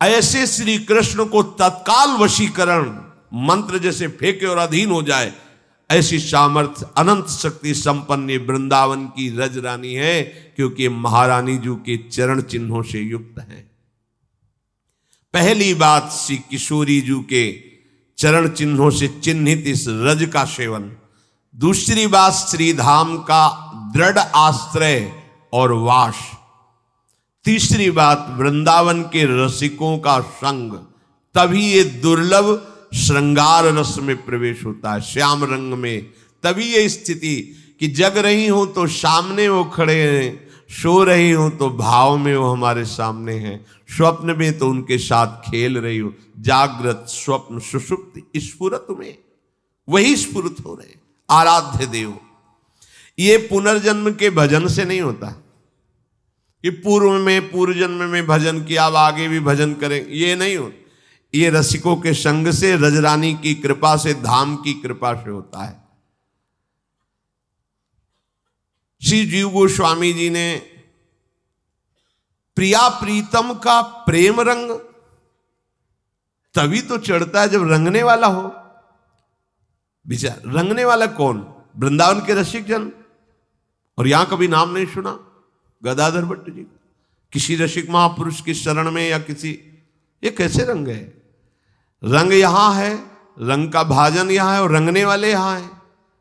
[SPEAKER 1] ऐसे श्री कृष्ण को तत्काल वशीकरण, मंत्र जैसे फेंके और अधीन हो जाए, ऐसी सामर्थ्य अनंत शक्ति संपन्न वृंदावन की रज रानी है, क्योंकि महारानी जी के चरण चिन्हों से युक्त है। पहली बात श्री किशोरी जी के चरण चिन्हों से चिन्हित इस रज का सेवन। दूसरी बात श्री धाम का दृढ़ आश्रय और वास। तीसरी बात वृंदावन के रसिकों का संग। तभी ये दुर्लभ श्रृंगार रस में प्रवेश होता है, श्याम रंग में। तभी ये स्थिति कि जग रही हूं तो सामने वो खड़े हैं, सो रही हूं तो भाव में वो हमारे सामने हैं, स्वप्न में तो उनके साथ खेल रही हूं। जागृत स्वप्न सुषुप्ति स्फुरत में वही स्फुरत हो रहे। आराध्य देव, ये पुनर्जन्म के भजन से नहीं होता कि पूर्व जन्म में भजन किया, अब आगे भी भजन करें, ये नहीं होता। ये रसिकों के संग से, रजरानी की कृपा से, धाम की कृपा से होता है। श्री जीव गोस्वामी जी ने प्रिया प्रीतम का प्रेम रंग तभी तो चढ़ता है जब रंगने वाला हो। विचार, रंगने वाला कौन? वृंदावन के रसिक जन। और यहां कभी नाम नहीं सुना गदाधर भट्ट जी, किसी रसिक महापुरुष की शरण में या किसी, ये कैसे रंग है? रंग यहां है, रंग का भाजन यहां है और रंगने वाले यहां है,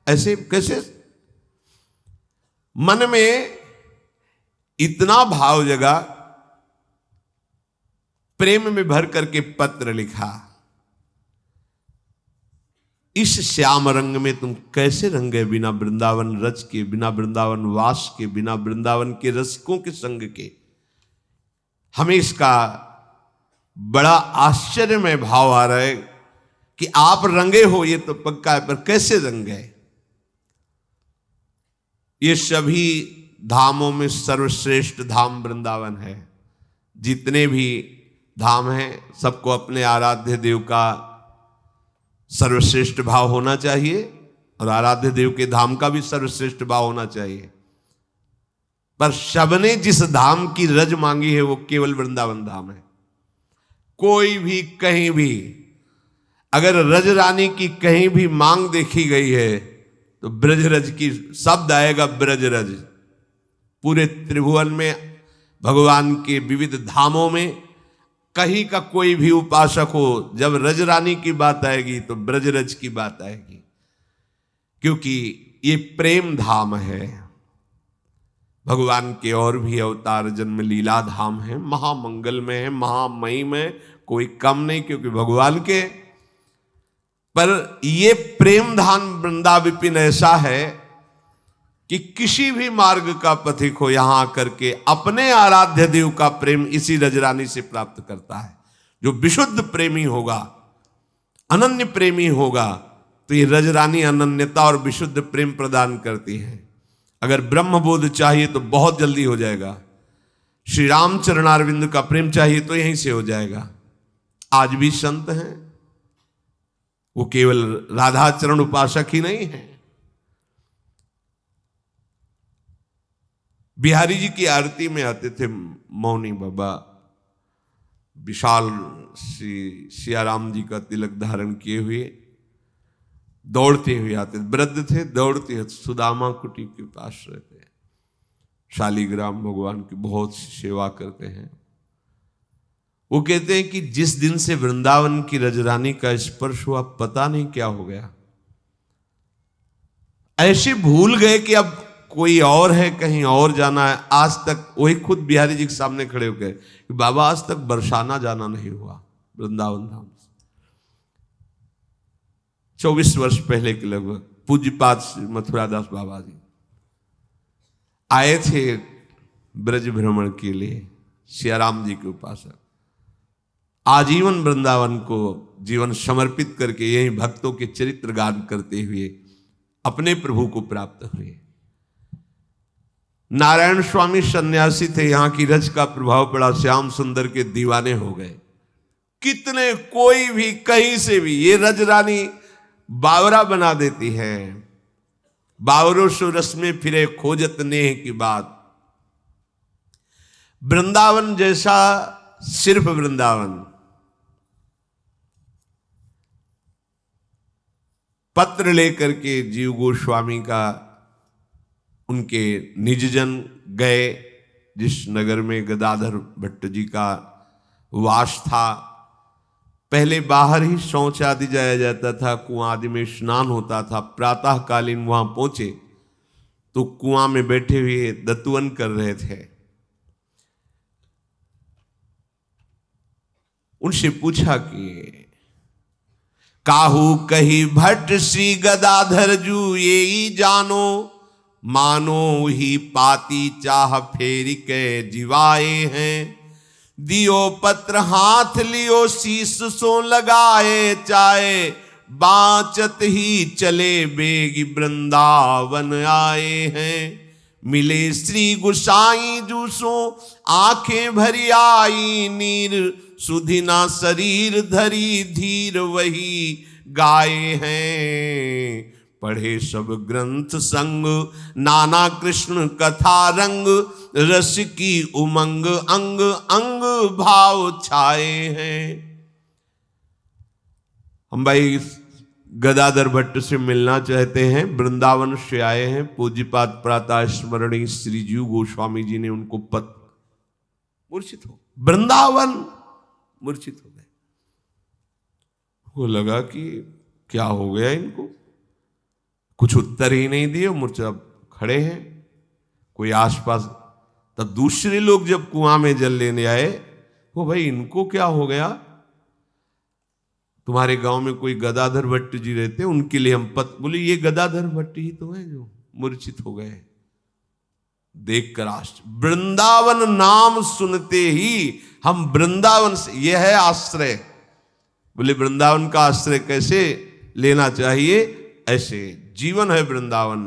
[SPEAKER 1] ऐसे कैसे? मन में इतना भाव जगा, प्रेम में भर करके पत्र लिखा, इस श्याम रंग में तुम कैसे रंगे बिना वृंदावन रच के, बिना वृंदावन वास के, बिना वृंदावन के रसिकों के संग के। हमें इसका बड़ा आश्चर्यमय भाव आ रहा है कि आप रंगे हो, ये तो पक्का है, पर कैसे रंगे? ये सभी धामों में सर्वश्रेष्ठ धाम वृंदावन है। जितने भी धाम हैं सबको अपने आराध्य देव का सर्वश्रेष्ठ भाव होना चाहिए और आराध्य देव के धाम का भी सर्वश्रेष्ठ भाव होना चाहिए। पर सबने जिस धाम की रज मांगी है वो केवल वृंदावन धाम है। कोई भी कहीं भी अगर रज रानी की कहीं भी मांग देखी गई है तो ब्रजरज की शब्द आएगा, ब्रजरज। पूरे त्रिभुवन में भगवान के विविध धामों में कहीं का कोई भी उपासक हो, जब रजरानी की बात आएगी तो ब्रजरज की बात आएगी, क्योंकि ये प्रेम धाम है। भगवान के और भी अवतार जन्म लीला धाम है, महामंगल में है, महामयी में, कोई कम नहीं क्योंकि भगवान के। पर ये प्रेम धाम वृंदा विपिन ऐसा है कि किसी भी मार्ग का पथिक हो यहां आकर के अपने आराध्य देव का प्रेम इसी रजरानी से प्राप्त करता है। जो विशुद्ध प्रेमी होगा, अनन्य प्रेमी होगा, तो ये रजरानी अनन्यता और विशुद्ध प्रेम प्रदान करती है। अगर ब्रह्मबोध चाहिए तो बहुत जल्दी हो जाएगा, श्री राम चरणारविंद का प्रेम चाहिए तो यहीं से हो जाएगा। आज भी संत हैं, वो केवल राधा चरण उपासक ही नहीं है। बिहारी जी की आरती में आते थे मौनी बाबा, विशाल श्री सियाराम जी का तिलक धारण किए हुए, दौड़ते हुए आते, वृद्ध थे, दौड़ते हुए सुदामा कुटी के पास रहते, शालीग्राम भगवान की बहुत सेवा करते हैं। वो कहते हैं कि जिस दिन से वृंदावन की रजरानी का स्पर्श हुआ, पता नहीं क्या हो गया, ऐसे भूल गए कि अब कोई और है, कहीं और जाना है। आज तक वही खुद बिहारी जी के सामने खड़े हो गए कि बाबा आज तक बरसाना जाना नहीं हुआ वृंदावन धाम से। 24 वर्ष पहले के लगभग पूज्यपाद मथुरादास बाबा जी आए थे ब्रज भ्रमण के लिए, सियाराम जी के उपासक, आजीवन वृंदावन को जीवन समर्पित करके यही भक्तों के चरित्र गान करते हुए अपने प्रभु को प्राप्त हुए। नारायण स्वामी सन्यासी थे, यहां की रज का प्रभाव पड़ा, श्याम सुंदर के दीवाने हो गए। कितने, कोई भी कहीं से भी, ये रज रानी बावरा बना देती है। बावरो सो रस में फिरे खोजत नेह की बात। वृंदावन जैसा सिर्फ वृंदावन। पत्र लेकर के जीव गोस्वामी का उनके निजजन गए, जिस नगर में गदाधर भट्ट जी का वास था। पहले बाहर ही शौच आदि जाया जाता था, कुआं आदि में स्नान होता था। प्रातःकालीन वहां पहुंचे तो कुआं में बैठे हुए दतुवन कर रहे थे। उनसे पूछा कि काहू कही भट्ट श्री गदाधर जू ये जानो, मानो ही पाती चाह फेरी के जिवाए हैं। दियो पत्र हाथ लियो शीस सो लगाए, चाहे बाचत ही चले बेगी वृंदावन आए हैं। मिले श्री गुसाई जूसो आंखें भरी आई, नीर सुधिना शरीर धरी धीर वही गाए हैं। पढ़े सब ग्रंथ संग, नाना कृष्ण कथा रंग, रस की उमंग अंग अंग भाव छाए हैं। हम भाई गदाधर भट्ट से मिलना चाहते हैं, वृंदावन से आए हैं। पूज्यपाद प्रातः स्मरणीय श्री जीव गोस्वामी जी ने उनको मूर्छित हो, वृंदावन मूर्छित हो गए। वो लगा कि क्या हो गया इनको, कुछ उत्तर ही नहीं दिए, मूर्छा खड़े हैं। कोई आसपास, तब दूसरे लोग जब कुआं में जल लेने आए, वो भाई इनको क्या हो गया, तुम्हारे गांव में कोई गदाधर भट्ट जी रहते, उनके लिए हम बोले ये गदाधर भट्ट ही तो है जो मूर्छित हो गए। देखकर आश्चर्य, वृंदावन नाम सुनते ही हम वृंदावन से, यह है आश्रय। बोले वृंदावन का आश्रय कैसे लेना चाहिए? ऐसे, जीवन है वृंदावन,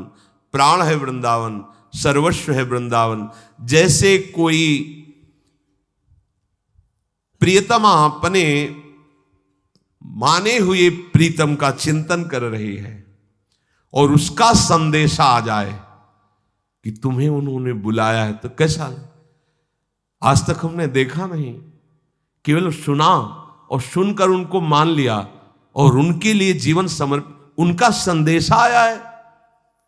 [SPEAKER 1] प्राण है वृंदावन, सर्वस्व है वृंदावन। जैसे कोई प्रियतमा अपने माने हुए प्रीतम का चिंतन कर रही है और उसका संदेशा आ जाए कि तुम्हें उन्होंने बुलाया है, तो कैसा? आज तक हमने देखा नहीं, केवल सुना और सुनकर उनको मान लिया और उनके लिए जीवन समर्पित, उनका संदेशा आया है,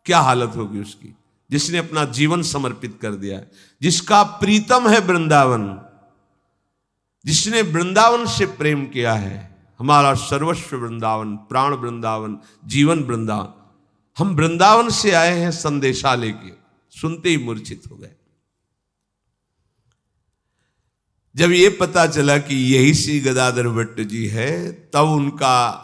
[SPEAKER 1] क्या हालत होगी उसकी, जिसने अपना जीवन समर्पित कर दिया है, जिसका प्रीतम है वृंदावन, जिसने वृंदावन से प्रेम किया है। हमारा सर्वस्व वृंदावन, प्राण वृंदावन, जीवन वृंदावन। हम वृंदावन से आए हैं संदेशा लेके, सुनते ही मूर्छित हो गए। जब ये पता चला कि यही श्री गदाधर भट्ट जी है, तब उनका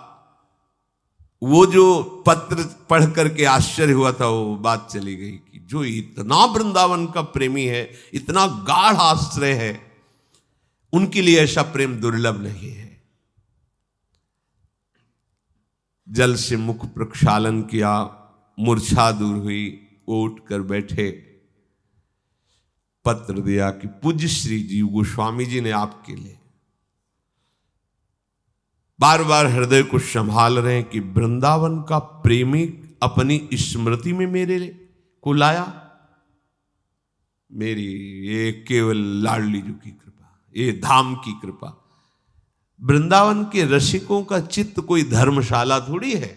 [SPEAKER 1] वो जो पत्र पढ़ करके आश्चर्य हुआ था, वो बात चली गई कि जो इतना वृंदावन का प्रेमी है, इतना गाढ़ आश्रय है, उनके लिए ऐसा प्रेम दुर्लभ नहीं है। जल से मुख प्रक्षालन किया, मूर्छा दूर हुई, उठ कर बैठे, पत्र दिया कि पूज्य श्री जीव गोस्वामी जी ने आपके लिए, बार बार हृदय को संभाल रहे हैं कि वृंदावन का प्रेमी अपनी स्मृति में मेरे को लाया। मेरी ये केवल लाडली जी की कृपा, ये धाम की कृपा। वृंदावन के रसिकों का चित्त कोई धर्मशाला थोड़ी है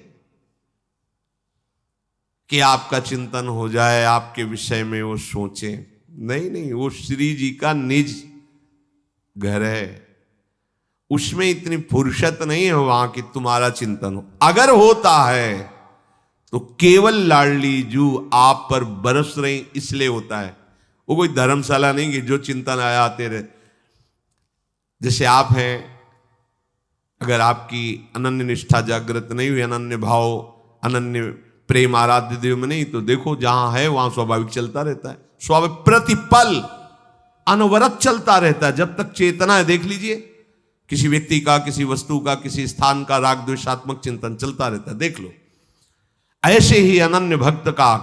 [SPEAKER 1] कि आपका चिंतन हो जाए, आपके विषय में वो सोचे। नहीं नहीं, वो श्री जी का निज घर है, उसमें इतनी फुर्सत नहीं है वहां कि तुम्हारा चिंतन हो। अगर होता है तो केवल लाडली जू आप पर बरस रही इसलिए होता है। वो कोई धर्मशाला नहीं कि जो चिंतन आया आते रहे। जैसे आप हैं, अगर आपकी अनन्य निष्ठा जागृत नहीं हुई, अनन्य भाव, अनन्य प्रेम आराध्य देव में नहीं, तो देखो जहां है वहां स्वाभाविक चलता रहता है, स्वाभाविक प्रतिपल अनवरत चलता रहता है। जब तक चेतना है, देख लीजिए, किसी व्यक्ति का, किसी वस्तु का, किसी स्थान का राग द्वेषात्मक चिंतन चलता रहता है, देख लो। ऐसे ही अनन्य भक्त का,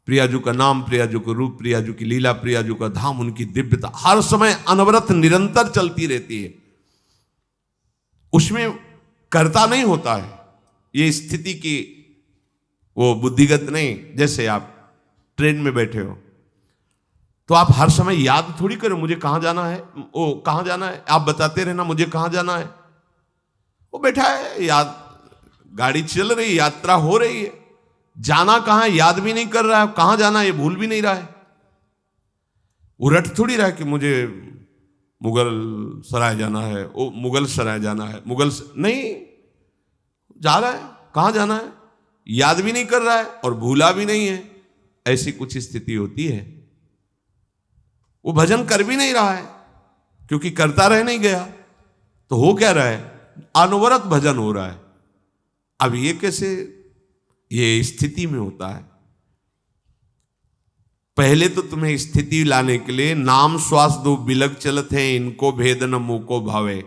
[SPEAKER 1] प्रियाजू का नाम, प्रियाजू का रूप, प्रियाजू की लीला, प्रियाजू का धाम, उनकी दिव्यता हर समय अनवरत निरंतर चलती रहती है। उसमें करता नहीं होता है, ये स्थिति की वो बुद्धिगत नहीं। जैसे आप ट्रेन में बैठे हो तो आप हर समय याद थोड़ी करो मुझे कहां जाना है, ओ कहां जाना है, आप बताते रहना मुझे कहां जाना है। वो बैठा है, याद, गाड़ी चल रही, यात्रा हो रही है, जाना कहां है याद भी नहीं कर रहा है, कहां जाना है ये भूल भी नहीं रहा है। वो रट थोड़ी रहा है कि मुझे मुगल सराय जाना है, ओ मुगल सराय जाना है, नहीं, जा रहा है, कहां जाना है याद भी नहीं कर रहा है और भूला भी नहीं है। ऐसी कुछ स्थिति होती है। वो भजन कर भी नहीं रहा है क्योंकि करता रह नहीं गया, तो हो क्या रहा है, अनवरत भजन हो रहा है। अब ये कैसे, ये स्थिति में होता है। पहले तो तुम्हें स्थिति लाने के लिए नाम श्वास दो बिलग चलत हैं, इनको भेद न मुंह को भावे।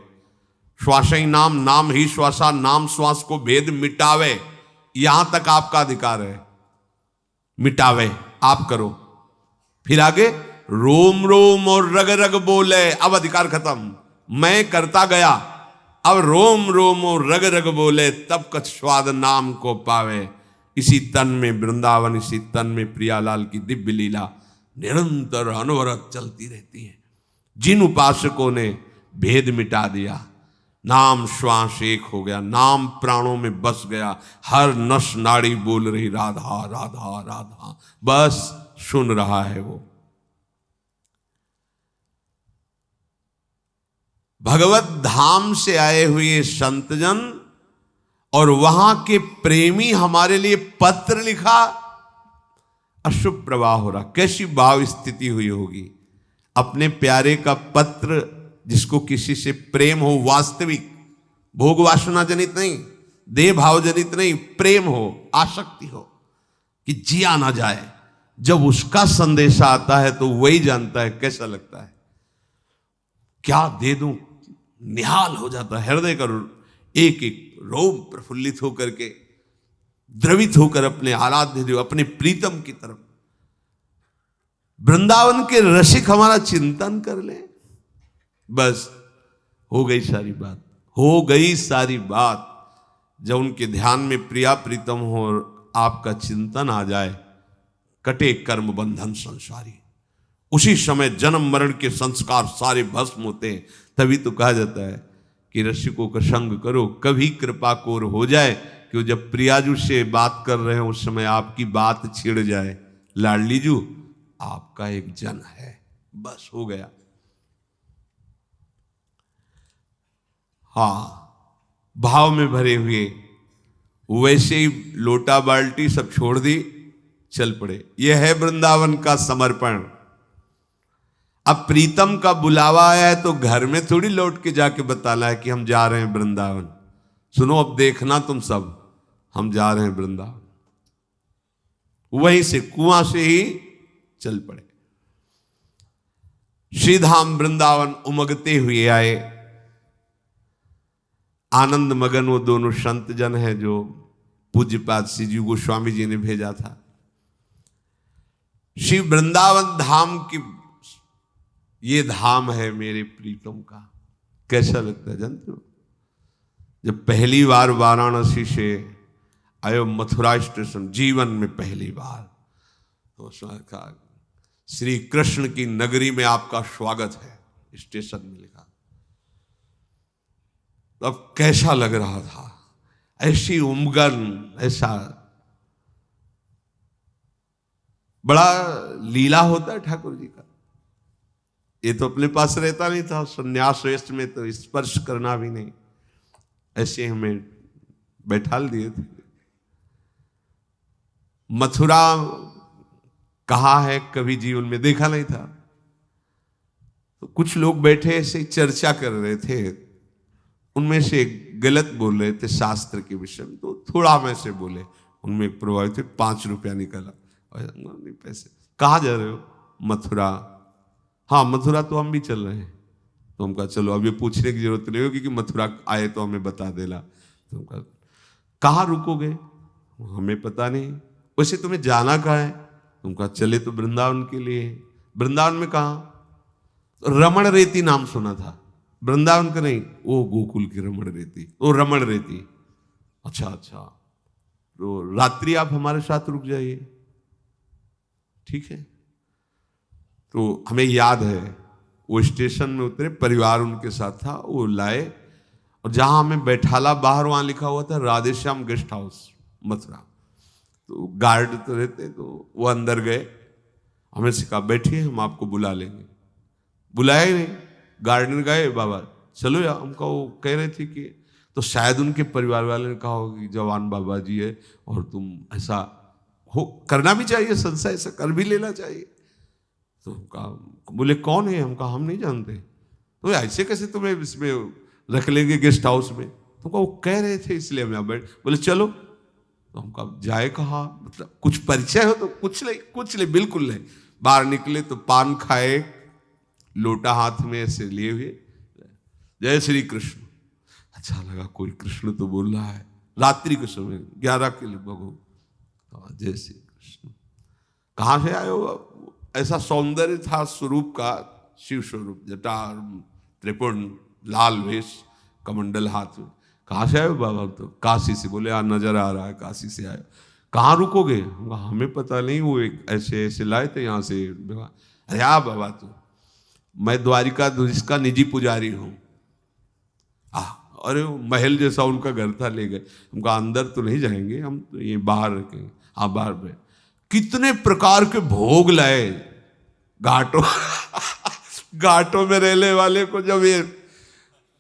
[SPEAKER 1] श्वास ही नाम, नाम ही श्वासा, नाम श्वास को भेद मिटावे। यहां तक आपका अधिकार है, मिटावे आप करो। फिर आगे रोम रोम और रग रग बोले, अब अधिकार खत्म। मैं करता गया, अब रोम रोम और रग रग बोले, तब कछ स्वाद नाम को पावे। इसी तन में वृंदावन, इसी तन में प्रियालाल की दिव्य लीला निरंतर अनवरत चलती रहती है। जिन उपासकों ने भेद मिटा दिया, नाम श्वास एक हो गया, नाम प्राणों में बस गया, हर नस नाड़ी बोल रही राधा राधा राधा, बस सुन रहा है वो। भगवत धाम से आए हुए संतजन और वहां के प्रेमी हमारे लिए पत्र लिखा, अशुभ प्रवाह हो रहा। कैसी भाव स्थिति हुई होगी। अपने प्यारे का पत्र, जिसको किसी से प्रेम हो, वास्तविक, भोग वासना जनित नहीं, देह भाव जनित नहीं, प्रेम हो, आसक्ति हो कि जिया ना जाए, जब उसका संदेशा आता है तो वही जानता है कैसा लगता है। क्या दे दूं, निहाल हो जाता है हृदय का, एक एक रोम प्रफुल्लित होकर के, द्रवित होकर अपने आराध्य देव, अपने प्रीतम की तरफ। वृंदावन के रसिक हमारा चिंतन कर ले, बस हो गई सारी बात, हो गई सारी बात। जब उनके ध्यान में प्रिया प्रीतम हो और आपका चिंतन आ जाए, कटे कर्म बंधन संसारी, उसी समय जन्म मरण के संस्कार सारे भस्म होते हैं। तभी तो कहा जाता है कि रसिकों का संग करो, कभी कृपा कोर हो जाए कि वो जब प्रियाजू से बात कर रहे हैं उस समय आपकी बात छिड़ जाए, लाडलीजू आपका एक जन है, बस हो गया। हाँ, भाव में भरे हुए वैसे ही लोटा बाल्टी सब छोड़ दी, चल पड़े। यह है वृंदावन का समर्पण। अब प्रीतम का बुलावा आया है तो घर में थोड़ी लौट के जाके बताना है कि हम जा रहे हैं वृंदावन। सुनो, अब देखना तुम सब, हम जा रहे हैं वृंदावन। वहीं से कुआं से ही चल पड़े। श्रीधाम वृंदावन उमगते हुए आए। आनंद मगन वो दोनों संत जन हैं जो पूज्यपाद श्री जीव गोस्वामी जी ने भेजा था। श्री वृंदावन धाम की, ये धाम है मेरे प्रीतम का। कैसा लगता है जानते हो? जब पहली बार वाराणसी से आयो मथुरा स्टेशन, जीवन में पहली बार, तो उसने कहा श्री कृष्ण की नगरी में आपका स्वागत है, स्टेशन में लिखा। तो अब कैसा लग रहा था, ऐसी उमगन, ऐसा बड़ा लीला होता है ठाकुर जी का। ये तो अपने पास रहता नहीं था, संन्यास वेश में तो स्पर्श करना भी नहीं, ऐसे हमें बैठाल दिए थे। मथुरा कहाँ है, कभी जीवन में देखा नहीं था। तो कुछ लोग बैठे ऐसे ही चर्चा कर रहे थे, उनमें से गलत बोल रहे थे शास्त्र के विषय में, तो थोड़ा में से बोले, उनमें एक प्रभावित थे, 5 रुपया निकला। नहीं पैसे, कहाँ जा रहे हो? मथुरा। हाँ मथुरा तो हम भी चल रहे हैं। तो हम कहा चलो, अब ये पूछने की जरूरत नहीं होगी कि मथुरा आए तो हमें बता देला। तो हम कहा कहाँ रुकोगे? हमें पता नहीं। वैसे तुम्हें जाना कहाँ है? तुम कहा चले तो वृंदावन के लिए। वृंदावन में कहाँ? रमण रेती नाम सुना था, वृंदावन का नहीं, वो गोकुल की रमण रेती, वो रमण रेती। अच्छा अच्छा, तो रात्रि आप हमारे साथ रुक जाइए, ठीक है। तो हमें याद है वो स्टेशन में उतरे, परिवार उनके साथ था, वो लाए और जहां हमें बैठाला बाहर वहां लिखा हुआ था राधेश्याम गेस्ट हाउस मथुरा। तो गार्ड तो रहते, तो वो अंदर गए, हमें से कहा बैठिए हम आपको बुला लेंगे। बुलाया ही नहीं, गार्डन गए, बाबा चलो यार, हमका वो कह रहे थे कि, तो शायद उनके परिवार वाले ने कहा होगा कि जवान बाबा जी है और तुम ऐसा हो, करना भी चाहिए, संशय ऐसा कर भी लेना चाहिए। तो कहा, बोले कौन है? हम कहा हम नहीं जानते। तो ऐसे कैसे तुम्हें इसमें रख लेंगे गेस्ट हाउस में? तो कहा वो कह रहे थे इसलिए हम यहाँ बैठ। बोले चलो। तो हम कहा जाए कहा, मतलब कुछ परिचय हो? तो कुछ नहीं बिल्कुल नहीं। बाहर निकले तो पान खाए, लोटा हाथ में ऐसे लिए हुए, जय श्री कृष्ण। अच्छा लगा, कोई कृष्ण तो बोल रहा है। रात्रि के समय 11 के लगभग, जय श्री कृष्ण। कहाँ से आए हो? ऐसा सौंदर्य था स्वरूप का, शिव स्वरूप, जटार, त्रिपुंड, लाल वेश, कमंडल हाथ में। कहाँ से आए हो बाबा? तो काशी से। बोले नजर आ रहा है काशी से आए। कहाँ रुकोगे? हमें पता नहीं, वो एक ऐसे ऐसे लाए थे यहाँ से। अरे हाँ बाबा, तो मैं द्वारिकाधीश का निजी पुजारी हूँ। अरे वो महल जैसा उनका घर था, ले गए। हमका अंदर तो नहीं जाएंगे, हम तो ये बाहर रखेंगे। हाँ बाहर में कितने प्रकार के भोग लाए घाटों घाटों में रहने वाले को, जब ये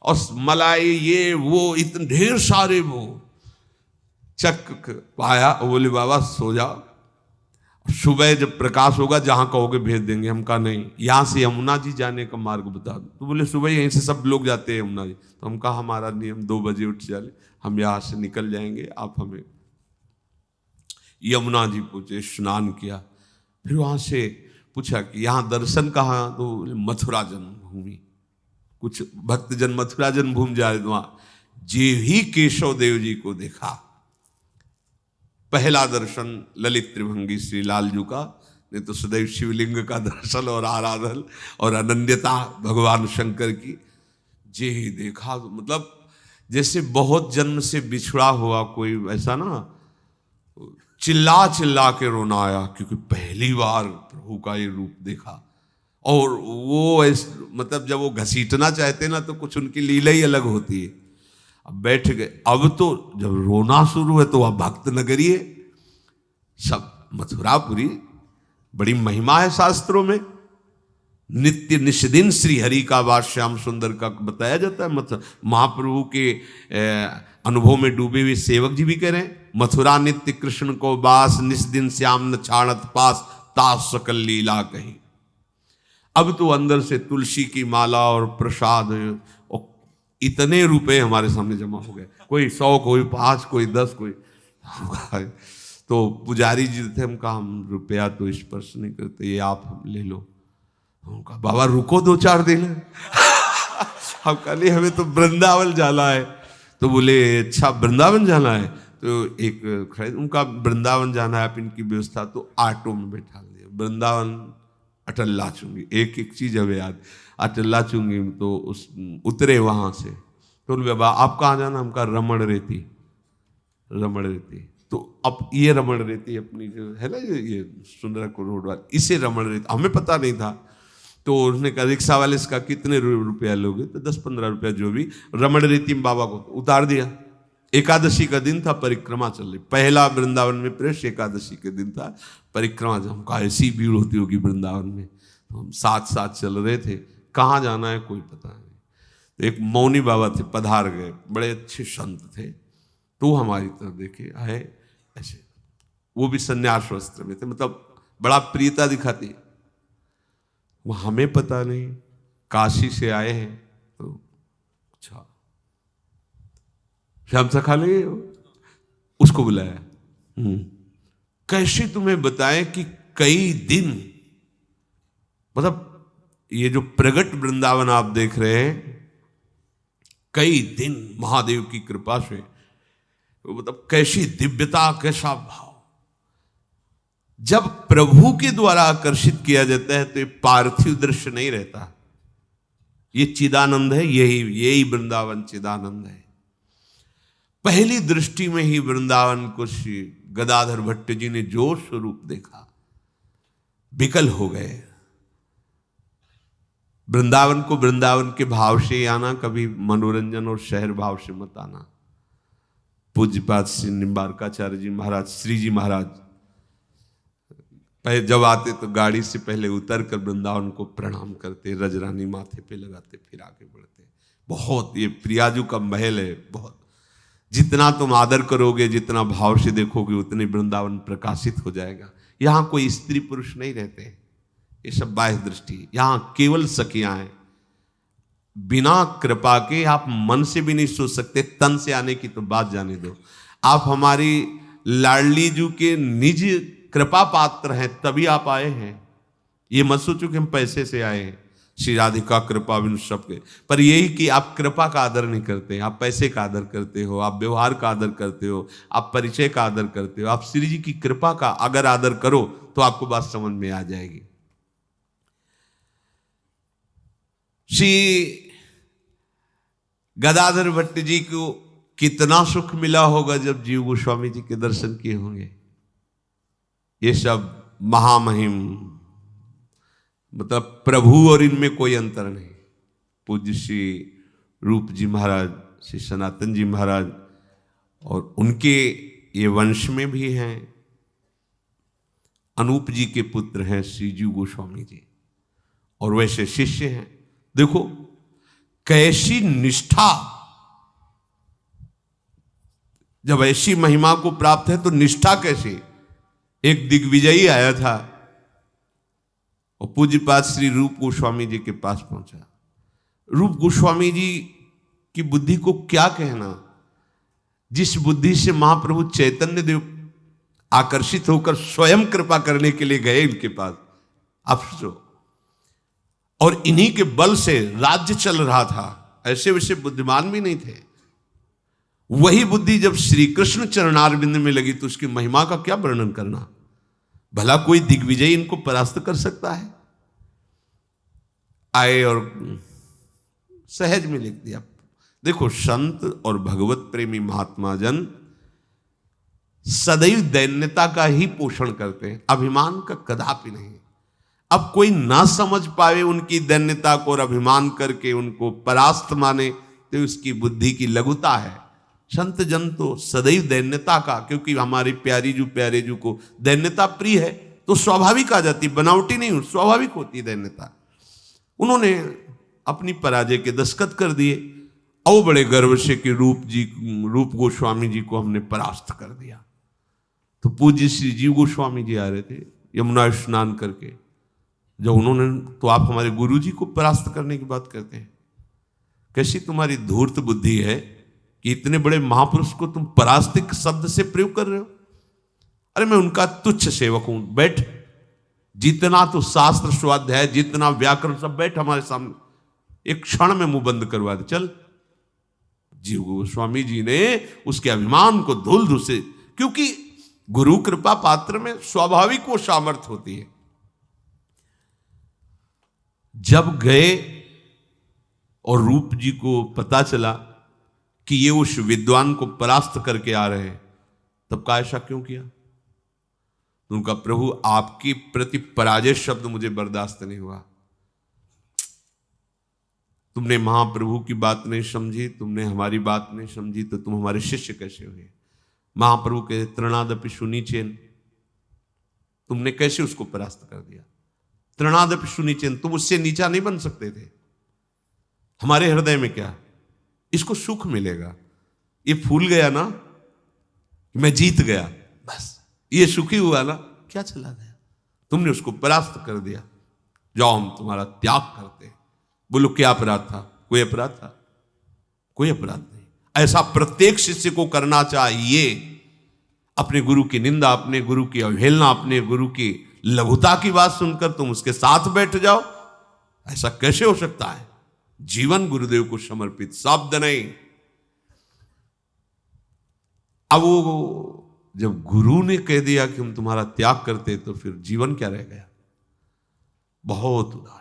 [SPEAKER 1] और मलाई ये वो इतने ढेर सारे वो चक पाया। बोले बाबा सो जाओ, सुबह जब प्रकाश होगा जहां कहोगे भेज देंगे। हम कहा नहीं, यहां से यमुना जी जाने का मार्ग बता दो। तो बोले सुबह यहीं से सब लोग जाते हैं यमुना जी। तो हम कहा हमारा नियम 2 बजे उठ चले, हम यहां से निकल जाएंगे, आप हमें। यमुना जी पहुंचे, स्नान किया, फिर वहां से पूछा कि यहाँ दर्शन कहाँ? तो मथुरा जन्मभूमि, कुछ भक्तजन मथुरा जन्मभूमि जा रहे। वहां जे ही केशव देव जी को देखा, पहला दर्शन ललित त्रिभंगी श्री लालजू का, नहीं तो सदैव शिवलिंग का दर्शन और आराधन और अनन्यता भगवान शंकर की। जे ही देखा तो मतलब जैसे बहुत जन्म से बिछड़ा हुआ कोई, ऐसा ना चिल्ला चिल्ला के रोना आया, क्योंकि पहली बार प्रभु का ये रूप देखा। और वो मतलब जब वो घसीटना चाहते ना तो कुछ उनकी लीला ही अलग होती है। अब बैठ गए, अब तो जब रोना शुरू है तो वह भक्त नगरी है, सब मथुरापुरी, बड़ी महिमा है शास्त्रों में। नित्य निष्दिन श्री हरि का वास श्याम सुंदर का बताया जाता है। महाप्रभु के अनुभव में डूबे हुए सेवक जी भी कह रहे हैं, मथुरा नित्य कृष्ण को बास, निष्दिन श्याम न छाणत पास, तास सकल लीला कही। अब तो अंदर से तुलसी की माला और प्रसाद, और इतने रुपए हमारे सामने जमा हो गए, कोई 100, कोई 5, कोई 10, कोई तो पुजारी जी थे, हम कहा हम रुपया तो स्पर्श नहीं करते, ये आप ले लो। हम कहा बाबा रुको 2-4 दिन हम कहा हमें तो वृंदावन जाना है। तो बोले अच्छा वृंदावन जाना है, तो एक खरीद उनका वृंदावन जाना है, आप इनकी व्यवस्था। तो ऑटो में बैठा दिया, वृंदावन अटल्ला चुंगी, एक एक चीज हमें याद, अटल्ला चुंगी। तो उस उतरे वहां से, तो बाबा आप कहाँ जाना? हम कहा रमण रेती, रमण रेती। तो अब ये रमण रेती अपनी जो है ना, ये सुंदरा को रोड वाली, इसे रमण रेती, हमें पता नहीं था। तो उसने कहा रिक्शा वाले से कहा कितने रुपया लोगे? तो 10-15 रुपया जो भी। रमण रेती में बाबा को उतार दिया। एकादशी का दिन था, परिक्रमा चल रही, पहला वृंदावन में प्रवेश एकादशी के दिन था, परिक्रमा। हम कहा ऐसी भीड़ होती होगी वृंदावन में। तो हम साथ साथ चल रहे थे, कहाँ जाना है कोई पता नहीं। तो एक मौनी बाबा थे, पधार गए, बड़े अच्छे संत थे। तो हमारी तरफ देखे आए ऐसे, वो भी संन्यास वस्त्र में थे, मतलब बड़ा प्रियता दिखाती। वो हमें पता नहीं काशी से आए हैं। तो अच्छा श्याम सखा लेंगे, उसको बुलाया। कैसे तुम्हें बताएं कि कई दिन, मतलब ये जो प्रगट वृंदावन आप देख रहे हैं, कई दिन महादेव की कृपा से, मतलब कैसी दिव्यता, कैसा भाव। जब प्रभु के द्वारा आकर्षित किया जाता है तो ये पार्थिव दृश्य नहीं रहता, ये चिदानंद है। यही वृंदावन चिदानंद है। पहली दृष्टि में ही वृंदावन को श्री गदाधर भट्ट जी ने जो स्वरूप देखा, विकल हो गए। वृंदावन को वृंदावन के भाव से आना, कभी मनोरंजन और शहर भाव से मत आना। पूज्यपाद श्री निम्बारकाचार्य जी महाराज, श्री जी महाराज पहले जब आते तो गाड़ी से पहले उतर कर वृंदावन को प्रणाम करते, रजरानी माथे पे लगाते, फिर आगे बढ़ते। बहुत ये प्रियाजू का महल है। बहुत जितना तुम आदर करोगे, जितना भाव से देखोगे, उतने वृंदावन प्रकाशित हो जाएगा। यहाँ कोई स्त्री पुरुष नहीं रहते, ये सब बाह्य दृष्टि। यहाँ केवल सखियां हैं। बिना कृपा के आप मन से भी नहीं सोच सकते, तन से आने की तो बात जाने दो। आप हमारी लाडली जू के निज कृपा पात्र हैं, तभी आप आए हैं। ये मत सोचो कि हम पैसे से आए हैं। श्री राधिका कृपा बिन सबके, पर यही कि आप कृपा का आदर नहीं करते, आप पैसे का आदर करते हो, आप व्यवहार का आदर करते हो, आप परिचय का आदर करते हो। आप श्री जी की कृपा का अगर आदर करो तो आपको बात समझ में आ जाएगी। श्री गदाधर भट्ट जी को कितना सुख मिला होगा जब जीव गोस्वामी जी के दर्शन किए होंगे। ये सब महामहिम, मतलब प्रभु और इनमें कोई अंतर नहीं। पूज्य श्री रूप जी महाराज, श्री सनातन जी महाराज और उनके ये वंश में भी हैं। अनूप जी के पुत्र हैं श्री जीव गोस्वामी जी, और वैसे शिष्य हैं। देखो कैसी निष्ठा, जब ऐसी महिमा को प्राप्त है तो निष्ठा कैसी। एक दिग्विजयी आया था और पूज्यपाद श्री रूप गोस्वामी जी के पास पहुंचा। रूप गोस्वामी जी की बुद्धि को क्या कहना, जिस बुद्धि से महाप्रभु चैतन्य देव आकर्षित होकर स्वयं कृपा करने के लिए गए इनके पास, अफसो, और इन्हीं के बल से राज्य चल रहा था। ऐसे वैसे बुद्धिमान भी नहीं थे। वही बुद्धि जब श्री कृष्ण चरणारविंद में लगी तो उसकी महिमा का क्या वर्णन करना। भला कोई दिग्विजय इनको परास्त कर सकता है। आए और सहज में लिख दिया। देखो संत और भगवत प्रेमी महात्मा जन सदैव दैन्यता का ही पोषण करते हैं, अभिमान का कदापि नहीं। अब कोई ना समझ पावे उनकी दैन्यता को और अभिमान करके उनको परास्त माने तो उसकी बुद्धि की लघुता है। संत जन तो सदैव दैन्यता का, क्योंकि हमारी प्यारे जू को दैन्यता प्रिय है तो स्वाभाविक आ जाती, बनावटी नहीं, स्वाभाविक होती है दैन्यता। उन्होंने अपनी पराजय के दस्तखत कर दिए और बड़े गर्व से कि रूप गोस्वामी जी को हमने परास्त कर दिया। तो पूज्य श्री जीव गोस्वामी जी आ रहे थे यमुना स्नान करके, जब उन्होंने, तो आप हमारे गुरु जी को परास्त करने की बात करते हैं। कैसी तुम्हारी धूर्त बुद्धि है कि इतने बड़े महापुरुष को तुम परास्तिक शब्द से प्रयोग कर रहे हो। अरे मैं उनका तुच्छ सेवक हूं, बैठ, जितना तो शास्त्र स्वाध्याय, जितना व्याकरण सब बैठ हमारे सामने, एक क्षण में मुंह बंद करवा दे, चल। जीव गोस्वामी जी ने उसके अभिमान को धूल धूसे, क्योंकि गुरु कृपा पात्र में स्वाभाविक वो सामर्थ्य होती है। जब गए और रूप जी को पता चला कि ये उस विद्वान को परास्त करके आ रहे हैं, तब का ऐसा क्यों किया। तो उनका प्रभु आपकी प्रति पराजय शब्द मुझे बर्दाश्त नहीं हुआ। तुमने महाप्रभु की बात नहीं समझी, तुमने हमारी बात नहीं समझी, तो तुम हमारे शिष्य कैसे हुए। महाप्रभु के तृणादपि सुनीचेन, तुमने कैसे उसको परास्त कर दिया। तृणादपि सुनीचेन, तुम उससे नीचा नहीं बन सकते थे। हमारे हृदय में क्या, इसको सुख मिलेगा। ये फूल गया ना, मैं जीत गया, बस ये सुखी हुआ ना, क्या चला गया। तुमने उसको परास्त कर दिया, जाओ हम तुम्हारा त्याग करते हैं। बोलो क्या अपराध था, कोई अपराध था, कोई अपराध नहीं। ऐसा प्रत्येक शिष्य को करना चाहिए। अपने गुरु की निंदा, अपने गुरु की अवहेलना, अपने गुरु की लघुता की बात सुनकर तुम उसके साथ बैठ जाओ, ऐसा कैसे हो सकता है। जीवन गुरुदेव को समर्पित, शब्द नहीं। अब वो जब गुरु ने कह दिया कि हम तुम्हारा त्याग करते, तो फिर जीवन क्या रह गया, बहुत उदास।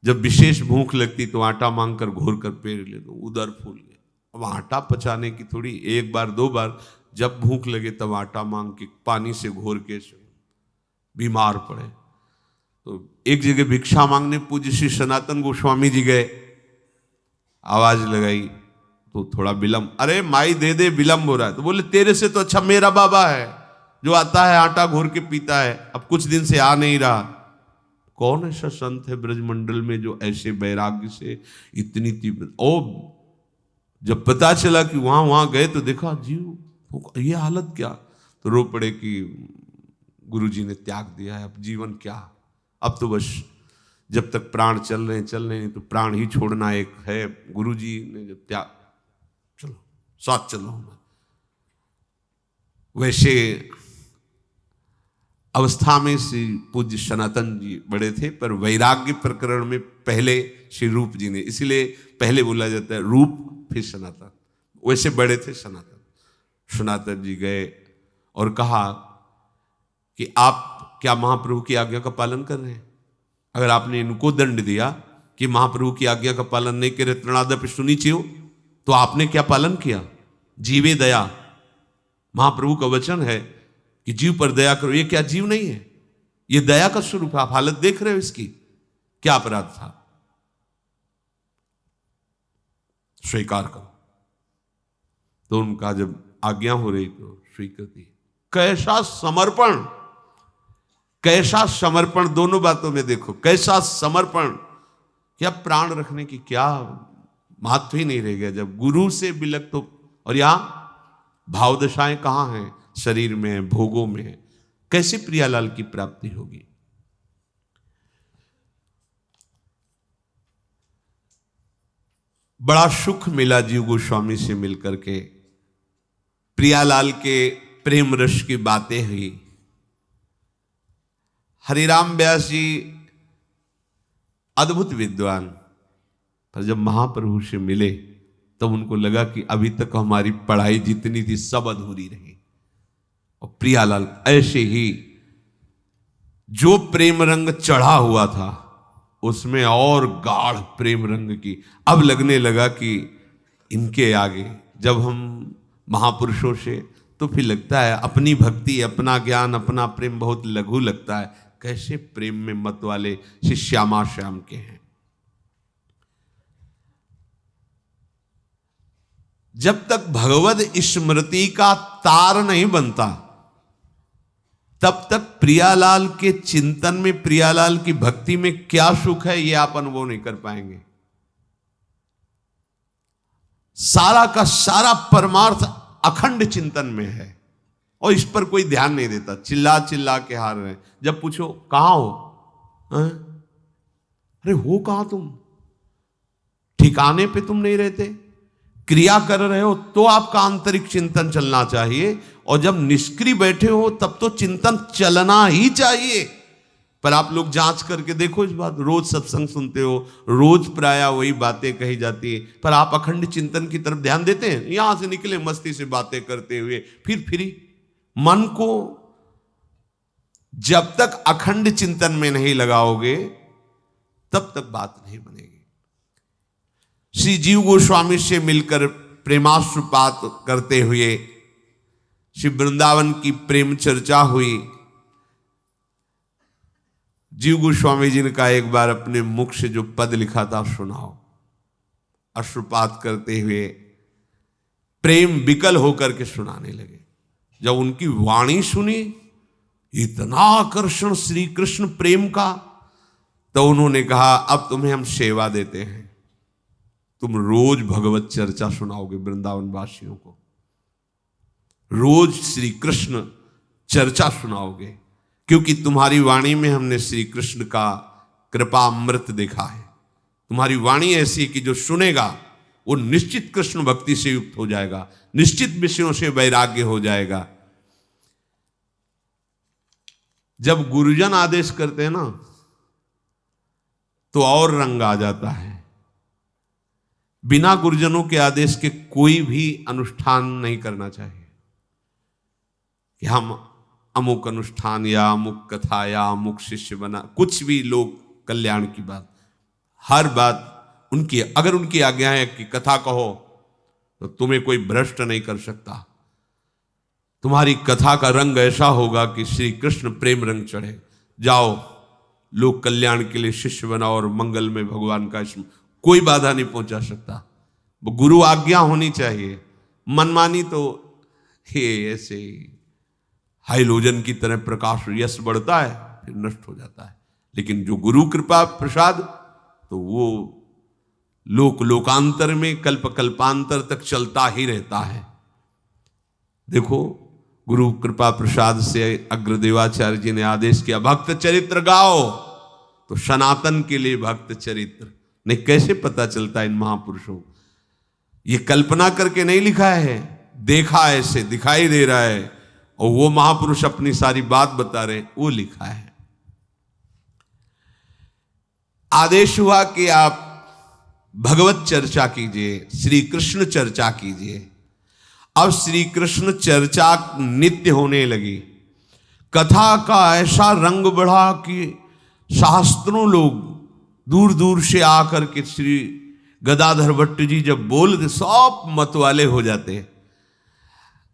[SPEAKER 1] जब विशेष भूख लगती तो आटा मांगकर घोर कर पेड़ ले दो, उदर फूल गए। अब आटा पचाने की थोड़ी एक बार दो बार, जब भूख लगे तब आटा मांग के पानी से घोर के बीमार पड़े। तो एक जगह भिक्षा मांगने पूज्य श्री सनातन गोस्वामी जी गए, आवाज लगाई तो थोड़ा विलम्ब, अरे माई दे दे, विलम्ब हो रहा है। तो बोले तेरे से तो अच्छा मेरा बाबा है जो आता है आटा घोर के पीता है, अब कुछ दिन से आ नहीं रहा। कौन ऐसा संत है ब्रजमंडल में जो ऐसे वैराग्य से इतनी तीव्र। ओ जब पता चला कि वहां गए तो देखा जीव ये हालत क्या, तो रो पड़े कि गुरुजी ने त्याग दिया है, अब जीवन क्या, अब तो बस जब तक प्राण चल रहे हैं तो प्राण ही छोड़ना एक है। गुरुजी ने जब त्याग, चलो साथ चलो। वैसे अवस्था में श्री पूज्य सनातन जी बड़े थे, पर वैराग्य प्रकरण में पहले श्री रूप जी ने, इसलिए पहले बोला जाता है रूप फिर सनातन। वैसे बड़े थे सनातन। सनातन जी गए और कहा कि आप क्या महाप्रभु की आज्ञा का पालन कर रहे हैं। अगर आपने इनको दंड दिया कि महाप्रभु की आज्ञा का पालन नहीं करे, तृणादपि सुनीचेयो, तो आपने क्या पालन किया। जीवे दया, महाप्रभु का वचन है कि जीव पर दया करो। ये क्या जीव नहीं है? ये दया का स्वरूप है। आप हालत देख रहे हो इसकी, क्या अपराध था? स्वीकार करो। तो उनका जब आज्ञा हो रही तो स्वीकृति। कैसा समर्पण, कैसा समर्पण, दोनों बातों में देखो, कैसा समर्पण। क्या प्राण रखने की क्या महत्व ही नहीं रह गया जब गुरु से विलक। तो और यहां भावदशाएं कहां हैं? शरीर में है, भोगों में है। कैसे प्रियालाल की प्राप्ति होगी? बड़ा सुख मिला जीव गोस्वामी से मिलकर के। प्रियालाल के प्रेम रस की बातें हुई। हरिराम व्यास जी अद्भुत विद्वान, पर जब महाप्रभु से मिले तब उनको लगा कि अभी तक हमारी पढ़ाई जितनी थी सब अधूरी रही। और प्रियालाल ऐसे ही जो प्रेम रंग चढ़ा हुआ था उसमें और गाढ़ प्रेम रंग की अब लगने लगा कि इनके आगे जब हम महापुरुषों से, तो फिर लगता है अपनी भक्ति, अपना ज्ञान, अपना प्रेम बहुत लघु लगता है। कैसे प्रेम में मत वाले श्री श्यामा श्याम के हैं। जब तक भगवद स्मृति का तार नहीं बनता तब तक प्रियालाल के चिंतन में, प्रियालाल की भक्ति में क्या सुख है ये आप अनुभव नहीं कर पाएंगे। सारा का सारा परमार्थ अखंड चिंतन में है और इस पर कोई ध्यान नहीं देता। चिल्ला चिल्ला के हार रहे हैं। जब पूछो कहां हो, अरे हो कहां तुम? ठिकाने पे तुम नहीं रहते, क्रिया कर रहे हो तो आपका आंतरिक चिंतन चलना चाहिए। और जब निष्क्रिय बैठे हो तब तो चिंतन चलना ही चाहिए। पर आप लोग जांच करके देखो इस बात। रोज सत्संग सुनते हो, रोज प्राय वही बातें कही जाती है, पर आप अखंड चिंतन की तरफ ध्यान देते हैं? यहां से निकले मस्ती से बातें करते हुए, फिर फ्री मन को जब तक अखंड चिंतन में नहीं लगाओगे तब तक बात नहीं बनेगी। श्री जीव गोस्वामी से मिलकर प्रेमाश्रुपात करते हुए श्री वृंदावन की प्रेम चर्चा हुई। जीव गोस्वामी जी ने कहा एक बार अपने मुख से जो पद लिखा था सुनाओ। अश्रुपात करते हुए प्रेम विकल होकर के सुनाने लगे। जब उनकी वाणी सुनी, इतना आकर्षण श्री कृष्ण प्रेम का, तो उन्होंने कहा अब तुम्हें हम सेवा देते हैं, तुम रोज भगवत चर्चा सुनाओगे वृंदावन वासियों को, रोज श्री कृष्ण चर्चा सुनाओगे, क्योंकि तुम्हारी वाणी में हमने श्री कृष्ण का कृपा अमृत देखा है। तुम्हारी वाणी ऐसी कि जो सुनेगा वो निश्चित कृष्ण भक्ति से युक्त हो जाएगा, निश्चित विषयों से वैराग्य हो जाएगा। जब गुरुजन आदेश करते हैं ना तो और रंग आ जाता है। बिना गुरुजनों के आदेश के कोई भी अनुष्ठान नहीं करना चाहिए कि हम अमुक अनुष्ठान या अमुक कथा या अमुक शिष्य बना, कुछ भी लोग कल्याण की बात, हर बात उनकी, अगर उनकी आज्ञा है कि कथा कहो तो तुम्हें कोई भ्रष्ट नहीं कर सकता। तुम्हारी कथा का रंग ऐसा होगा कि श्री कृष्ण प्रेम रंग चढ़े। जाओ लोक कल्याण के लिए शिष्य बनाओ और मंगल में भगवान का कोई बाधा नहीं पहुंचा सकता। वो गुरु आज्ञा होनी चाहिए। मनमानी तो ये ऐसे हाइलोजन की तरह प्रकाश यश बढ़ता है फिर नष्ट हो जाता है, लेकिन जो गुरु कृपा प्रसाद तो वो लोक लोकांतर में कल्प कल्पांतर तक चलता ही रहता है। देखो गुरु कृपा प्रसाद से अग्रदेवाचार्य जी ने आदेश किया भक्त चरित्र गाओ, तो सनातन के लिए भक्त चरित्र नहीं। कैसे पता चलता इन महापुरुषों? ये कल्पना करके नहीं लिखा है, देखा ऐसे दिखाई दे रहा है और वो महापुरुष अपनी सारी बात बता रहे, वो लिखा है। आदेश हुआ कि आप भगवत चर्चा कीजिए, श्री कृष्ण चर्चा कीजिए। अब श्री कृष्ण चर्चा नित्य होने लगी। कथा का ऐसा रंग बढ़ा कि शास्त्रों लोग दूर दूर से आकर के श्री गदाधर भट्ट जी जब बोलते सब मतवाले हो जाते।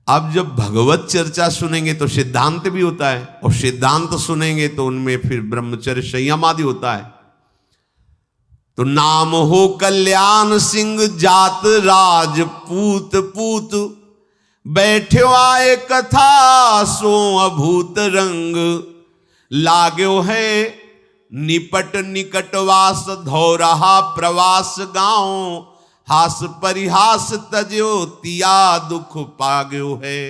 [SPEAKER 1] अब जब भगवत चर्चा सुनेंगे तो सिद्धांत भी होता है, और सिद्धांत सुनेंगे तो उनमें फिर ब्रह्मचर्य संयम आदि होता है। तो नाम हो कल्याण सिंह जात राजपूत पूत, बैठो आए कथा सो अभूत रंग, लाग्यो है निपट निकटवास धो रहा प्रवास गांव, हास परिहास तजो तिया दुख पाग्यो है,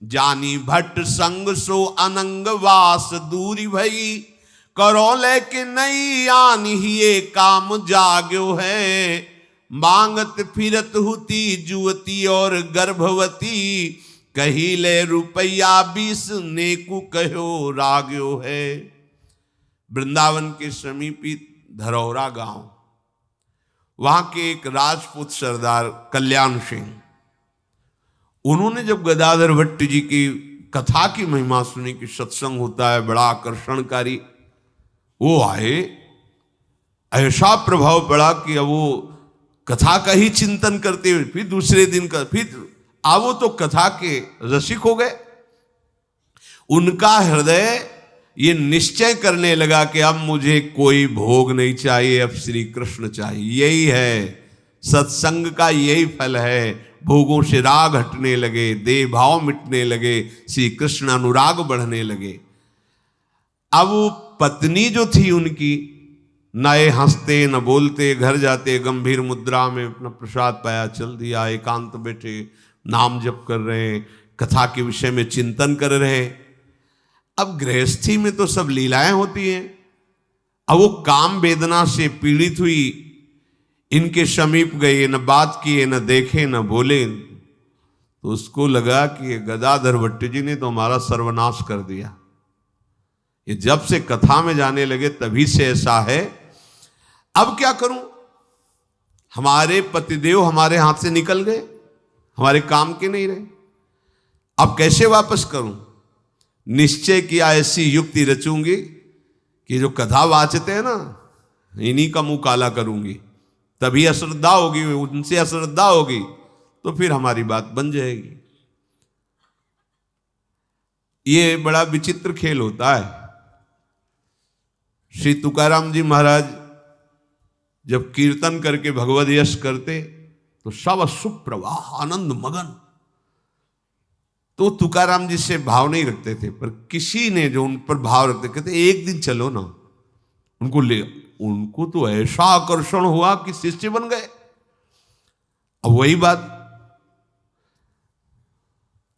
[SPEAKER 1] जानी भट्ट संग सो अनंग वास दूरी भई, करो लेकिन नहीं आन ही काम जाग्यो है, मांगत फिरत हुती जुवती और गर्भवती, कही ले रुपया 20 नेकु कहो राग्यो है। वृंदावन के समीपी धरौरा गांव, वहां के एक राजपूत सरदार कल्याण सिंह, उन्होंने जब गदाधर भट्ट जी की कथा की महिमा सुनी कि सत्संग होता है बड़ा आकर्षणकारी, वो आए, ऐसा प्रभाव पड़ा कि अब वो कथा का ही चिंतन करते हुए फिर दूसरे दिन का फिर वो तो कथा के रसिक हो गए। उनका हृदय ये निश्चय करने लगा कि अब मुझे कोई भोग नहीं चाहिए, अब श्री कृष्ण चाहिए। यही है सत्संग का, यही फल है। भोगों से राग हटने लगे, देह भाव मिटने लगे, श्री कृष्ण अनुराग बढ़ने लगे। अब वो पत्नी जो थी उनकी, न ये हंसते न बोलते, घर जाते गंभीर मुद्रा में अपना प्रसाद पाया चल दिया, एकांत बैठे नाम जप कर रहे, कथा के विषय में चिंतन कर रहे। अब गृहस्थी में तो सब लीलाएं होती हैं। अब वो काम वेदना से पीड़ित हुई, इनके समीप गए, न बात किए, न देखे, न बोले, तो उसको लगा कि गदाधर भट्ट जी ने तो हमारा सर्वनाश कर दिया। ये जब से कथा में जाने लगे तभी से ऐसा है। अब क्या करूं, हमारे पतिदेव हमारे हाथ से निकल गए, हमारे काम के नहीं रहे, अब कैसे वापस करूं। निश्चय किया ऐसी युक्ति रचूंगी कि जो कथा वाचते हैं ना, इन्हीं का मुंह काला करूंगी, तभी अश्रद्धा होगी, उनसे अश्रद्धा होगी तो फिर हमारी बात बन जाएगी। ये बड़ा विचित्र खेल होता है। श्री तुकाराम जी महाराज जब कीर्तन करके भगवद यश करते तो सब सुप्रवाह आनंद मगन। तो तुकाराम जी से भाव नहीं रखते थे, पर किसी ने जो उन पर भाव रखते, कहते एक दिन चलो ना, उनको ले। उनको तो ऐसा आकर्षण हुआ कि शिष्य बन गए। अब वही बात,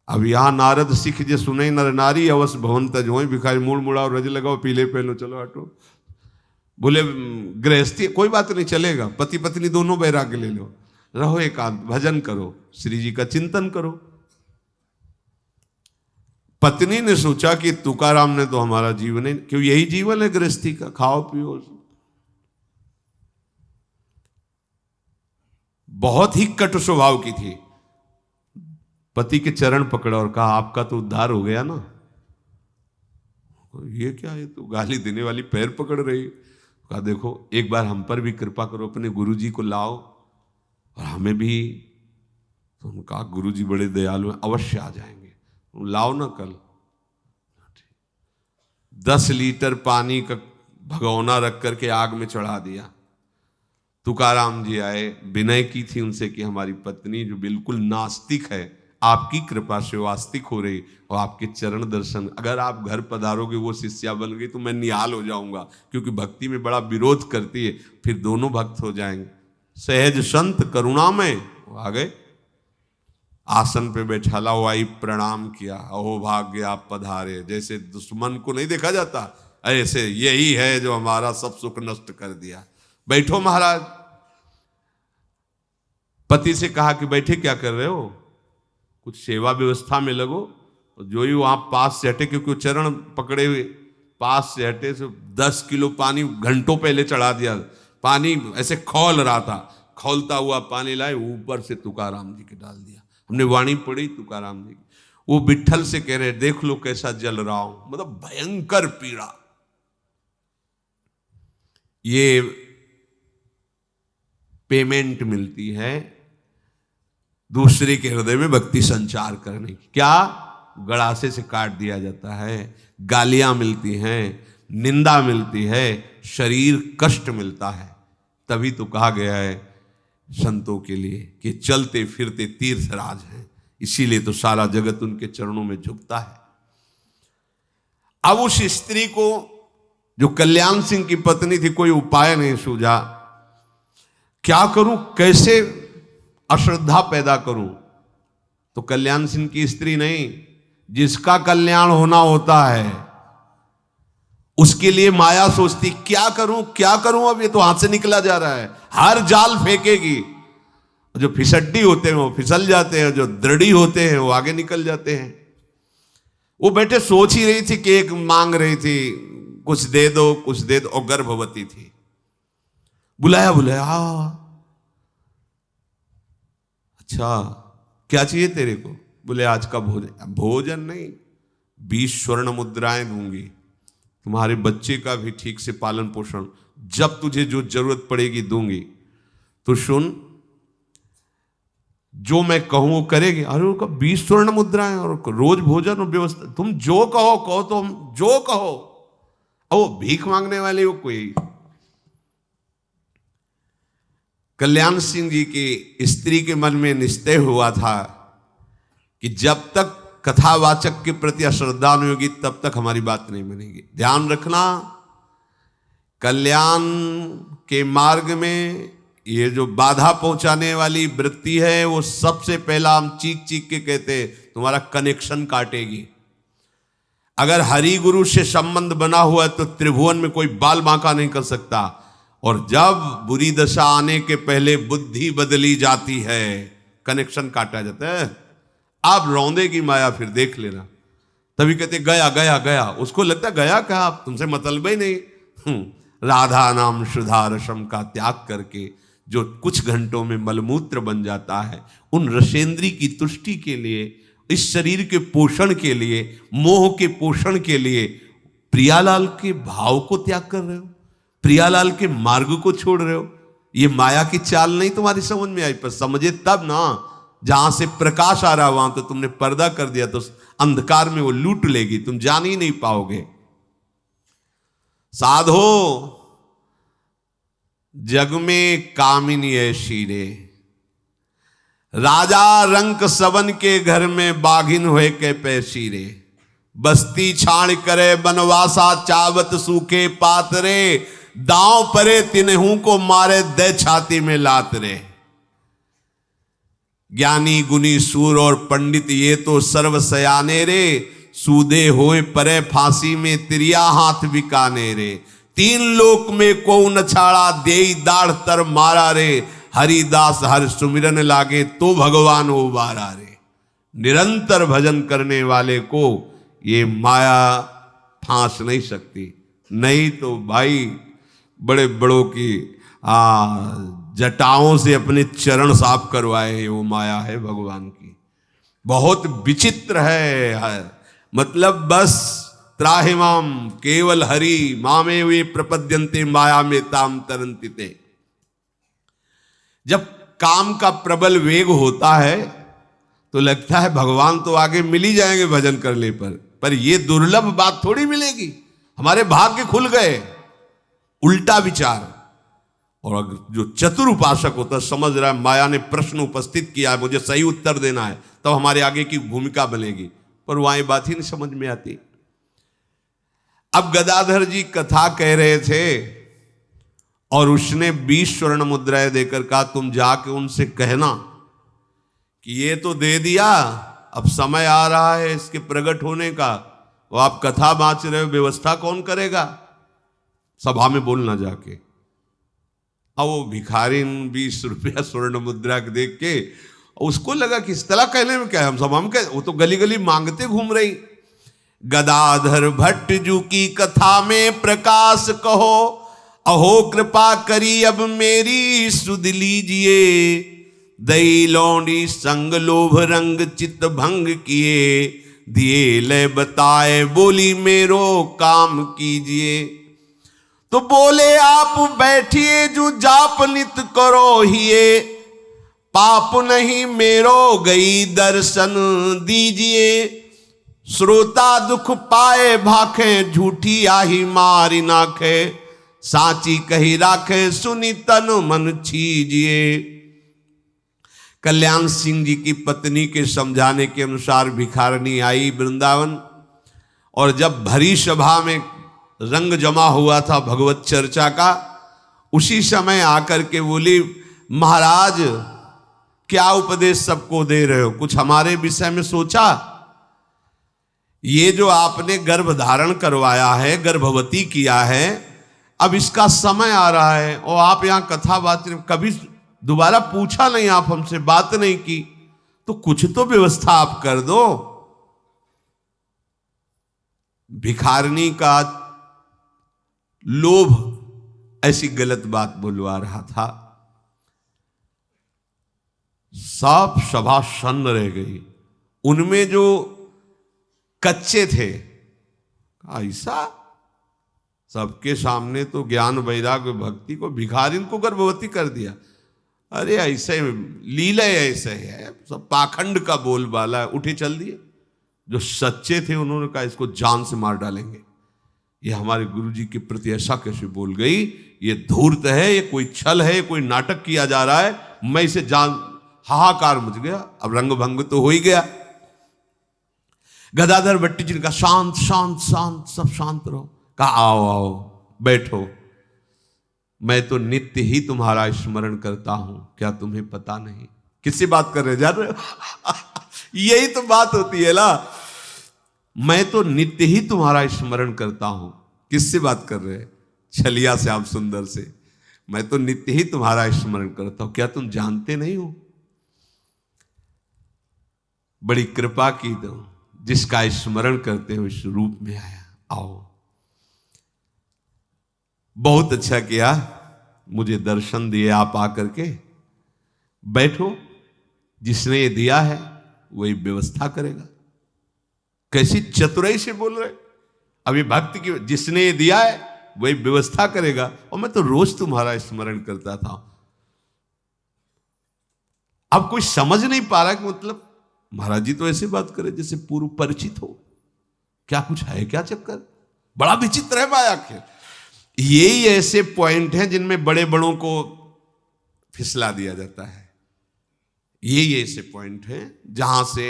[SPEAKER 1] अब यहां नारद सिख जे सुने नर नारी अवश्य भवंत जो भिखारी मूल मुड़ा और रज लगाओ पीले पहलो चलो हटो। बोले गृहस्थी कोई बात नहीं, चलेगा, पति पत्नी दोनों बैराग्य ले लो, रहो एकांत, भजन करो, श्री जी का चिंतन करो। पत्नी ने सोचा कि तुकाराम ने तो हमारा जीवन है, क्यों यही जीवन है गृहस्थी का, खाओ पियो। बहुत ही कटु स्वभाव की थी। पति के चरण पकड़ा और कहा आपका तो उद्धार हो गया ना। ये क्या है, तो गाली देने वाली पैर पकड़ रही। कहा देखो एक बार हम पर भी कृपा करो, अपने गुरुजी को लाओ और हमें भी। तो उन्होंने कहा गुरुजी बड़े दयालु हैं, अवश्य आ जाएंगे, लाओ ना कल। 10 लीटर पानी का भगोना रख करके आग में चढ़ा दिया। तुकाराम जी आए, विनय की थी उनसे कि हमारी पत्नी जो बिल्कुल नास्तिक है, आपकी कृपा से वास्तिक हो रही, और आपके चरण दर्शन, अगर आप घर पधारोगे वो शिष्या बन गई तो मैं निहाल हो जाऊंगा, क्योंकि भक्ति में बड़ा विरोध करती है, फिर दोनों भक्त हो जाएंगे। सहज संत करुणा में आ गए, आसन पे बैठाला हुआ ही प्रणाम किया, अहो भाग्य आप पधारे। जैसे दुश्मन को नहीं देखा जाता, ऐसे यही है जो हमारा सब सुख नष्ट कर दिया, बैठो महाराज। पति से कहा कि बैठे क्या कर रहे हो, कुछ सेवा व्यवस्था में लगो। जो ही वहां पास से हटे, क्योंकि चरण पकड़े हुए, पास से हटे से 10 किलो पानी घंटों पहले चढ़ा दिया। पानी ऐसे खौल रहा था, खौलता हुआ पानी लाए, ऊपर से तुकाराम जी के डाल दिया। हमने वाणी पढ़ी तुकाराम जी की, वो विट्ठल से कह रहे देख लो कैसा जल रहा हूं, मतलब भयंकर पीड़ा। ये पेमेंट मिलती है दूसरे के हृदय में भक्ति संचार करने की। क्या गड़ासे से काट दिया जाता है, गालियां मिलती हैं, निंदा मिलती है, शरीर कष्ट मिलता है। तभी तो कहा गया है संतों के लिए कि चलते फिरते तीर्थराज हैं, इसीलिए तो सारा जगत उनके चरणों में झुकता है। अब उस स्त्री को, जो कल्याण सिंह की पत्नी थी, कोई उपाय नहीं सूझा। क्या करूं, कैसे अश्रद्धा पैदा करूं? तो कल्याण सिंह की स्त्री नहीं, जिसका कल्याण होना होता है उसके लिए माया सोचती क्या करूं क्या करूं, अब ये तो हाथ से निकला जा रहा है। हर जाल फेंकेगी, जो फिसड्डी होते हैं वो फिसल जाते हैं, जो दृढ़ी होते हैं वो आगे निकल जाते हैं। वो बेटे सोच ही रही थी कि एक मांग रही थी, कुछ दे दो कुछ दे दो, और गर्भवती थी। बुलाया बुलाया, अच्छा क्या चाहिए तेरे को? बोले आज का भोजन। भोजन नहीं, 20 स्वर्ण मुद्राएं दूंगी, तुम्हारे बच्चे का भी ठीक से पालन पोषण, जब तुझे जो जरूरत पड़ेगी दूंगी। तो सुन, जो मैं कहूं वो करेगी। अरे उनका 20 स्वर्ण मुद्राएं और रोज भोजन और व्यवस्था, तुम जो कहो कहो, तो हम जो कहो। अब वो भीख मांगने वाले वो कोई। कल्याण सिंह जी की स्त्री के मन में निश्चय हुआ था कि जब तक कथावाचक के प्रति अश्रद्धा नहीं होगी तब तक हमारी बात नहीं बनेगी। ध्यान रखना, कल्याण के मार्ग में ये जो बाधा पहुंचाने वाली वृत्ति है, वो सबसे पहला हम चीख चीख के कहते तुम्हारा कनेक्शन काटेगी। अगर हरि गुरु से संबंध बना हुआ है तो त्रिभुवन में कोई बाल बांका नहीं कर सकता। और जब बुरी दशा आने के पहले बुद्धि बदली जाती है, कनेक्शन काटा जाता है। आप रौंदे की माया फिर देख लेना। तभी कहते गया गया गया, उसको लगता है गया क्या, आप तुमसे मतलब ही नहीं। राधा नाम सुधा रसम का त्याग करके जो कुछ घंटों में मलमूत्र बन जाता है, उन रसेंद्री की तुष्टि के लिए, इस शरीर के पोषण के लिए, मोह के पोषण के लिए प्रियालाल के भाव को त्याग कर रहे हो, प्रियालाल के मार्ग को छोड़ रहे हो। ये माया की चाल नहीं तुम्हारी समझ में आई, पर समझे तब ना, जहां से प्रकाश आ रहा वहां तो तुमने पर्दा कर दिया, तो अंधकार में वो लूट लेगी, तुम जान ही नहीं पाओगे। साधो जग में कामिनी ऐसी रे, राजा रंक सबन के घर में बाघिन हुए के पैसी रे, बस्ती छाण करे बनवासा चावत सूखे पात रे, दांव परे तिनहू को मारे दे छाती में लात रे। ज्ञानी गुनी सूर और पंडित ये तो सर्व सयाने रे, सूदे होए परे फांसी में तिरिया हाथ बिकाने रे। 3 लोक में को न छाड़ा देई दाढ़ तर मारा रे, हरिदास हर सुमिरन लागे तो भगवान उबारा रे। निरंतर भजन करने वाले को ये माया फांस नहीं सकती। नहीं तो भाई बड़े बड़ों की जटाओं से अपने चरण साफ करवाए, वो माया है भगवान की। बहुत विचित्र है। मतलब बस त्राहिमाम केवल हरि मामे वे प्रपद्यन्ते माया में ताम तरन्ति ते। जब काम का प्रबल वेग होता है तो लगता है भगवान तो आगे मिल ही जाएंगे भजन करने पर ये दुर्लभ बात थोड़ी मिलेगी। हमारे भाग्य खुल गए। उल्टा विचार। और अगर जो चतुर उपासक होता है, समझ रहा है माया ने प्रश्न उपस्थित किया है, मुझे सही उत्तर देना है, तब तो हमारे आगे की भूमिका बनेगी। पर वहां बात ही नहीं समझ में आती। अब गदाधर जी कथा कह रहे थे और उसने 20 स्वर्ण मुद्राएं देकर कहा तुम जाके उनसे कहना कि ये तो दे दिया, अब समय आ रहा है इसके प्रकट होने का, वो आप कथा बांच रहे हो, व्यवस्था कौन करेगा? सभा में बोलना जाके। अब वो भिखारी 20 रुपया स्वर्ण मुद्रा देख के उसको लगा कि इस तरह कहने में क्या है, हम सभा में, वो तो गली गली मांगते घूम रही। गदाधर भट्ट जू की कथा में प्रकाश कहो, अहो कृपा करी अब मेरी सुध लीजिए, दई लौंडी संग लोभ रंग चित्त भंग किए, दिए ले बताए बोली मेरो काम कीजिए। तो बोले आप बैठिए जो जाप नित करो हिए, पाप नहीं मेरो गई दर्शन दीजिए, श्रोता दुख पाए भाखे, झूठी आही मारी नाखे, साची कही राखे, सुनी तन मन छीजिए। कल्याण सिंह जी की पत्नी के समझाने के अनुसार भिखारनी आई वृंदावन, और जब भरी सभा में रंग जमा हुआ था भगवत चर्चा का, उसी समय आकर के बोली, महाराज क्या उपदेश सबको दे रहे हो, कुछ हमारे विषय में सोचा? ये जो आपने गर्भ धारण करवाया है, गर्भवती किया है, अब इसका समय आ रहा है और आप यहां कथा बात, कभी दोबारा पूछा नहीं, आप हमसे बात नहीं की, तो कुछ तो व्यवस्था आप कर दो। भिखारिनी का लोभ ऐसी गलत बात बोलवा रहा था। सब सभा सन्न रह गई। उनमें जो कच्चे थे, ऐसा सबके सामने तो ज्ञान वैराग्य भक्ति को भिखारिन को गर्भवती कर दिया। अरे ऐसे लीला ऐसे है, सब पाखंड का बोलबाला है। उठे चल दिए। जो सच्चे थे उन्होंने कहा इसको जान से मार डालेंगे। ये हमारे गुरुजी के प्रति ऐसा कैसे बोल गई, ये धूर्त है, ये कोई छल है, कोई नाटक किया जा रहा है। मैं इसे जान, हाहाकार मच गया। अब रंग भंग तो हो ही गया। गदाधर भट्टी जी ने कहा शांत शांत शांत, सब शांत रहो। कहा आओ आओ बैठो, मैं तो नित्य ही तुम्हारा स्मरण करता हूं, क्या तुम्हें पता नहीं? किससे बात कर रहे जा रहे हो? यही तो बात होती है ना। मैं तो नित्य ही तुम्हारा स्मरण करता हूं। किससे बात कर रहे हैं? छलिया श्याम सुंदर से। मैं तो नित्य ही तुम्हारा स्मरण करता हूं, क्या तुम जानते नहीं हो? बड़ी कृपा की तो जिसका स्मरण करते हो इस रूप में आया। आओ, बहुत अच्छा किया, मुझे दर्शन दिए आप आकर के। बैठो, जिसने ये दिया है वही व्यवस्था करेगा। कैसी चतुराई से बोल रहे। अभी भक्ति की, जिसने ये दिया है वही व्यवस्था करेगा। और मैं तो रोज तुम्हारा स्मरण करता था। अब कोई समझ नहीं पा रहा कि मतलब महाराज जी तो ऐसे बात करे जैसे पूर्व परिचित हो। क्या कुछ है क्या चक्कर? बड़ा विचित्र है भाई। आखिर यही ऐसे पॉइंट हैं जिनमें बड़े बड़ों को फिसला दिया जाता है। यही ऐसे पॉइंट हैं जहां से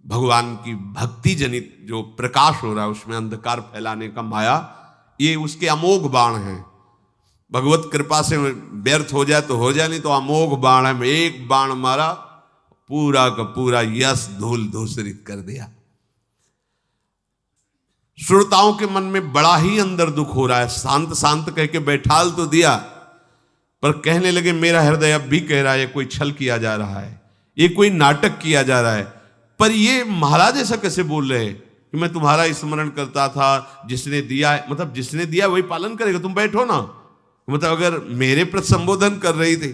[SPEAKER 1] भगवान की भक्ति जनित जो प्रकाश हो रहा है उसमें अंधकार फैलाने का माया, ये उसके अमोघ बाण हैं। भगवत कृपा से व्यर्थ हो जाए तो हो जाए, नहीं तो अमोघ बाण है। एक बाण मारा, पूरा का पूरा यश धूल धूसरित कर दिया। श्रोताओं के मन में बड़ा ही अंदर दुख हो रहा है। शांत शांत कह के बैठाल तो दिया, पर कहने लगे मेरा हृदय अब भी कह रहा है कोई छल किया जा रहा है, ये कोई नाटक किया जा रहा है। पर ये महाराज ऐसा कैसे बोल रहे हैं कि मैं तुम्हारा स्मरण करता था, जिसने दिया है, मतलब जिसने दिया वही पालन करेगा। तुम बैठो ना। मतलब अगर मेरे प्रति संबोधन कर रही थी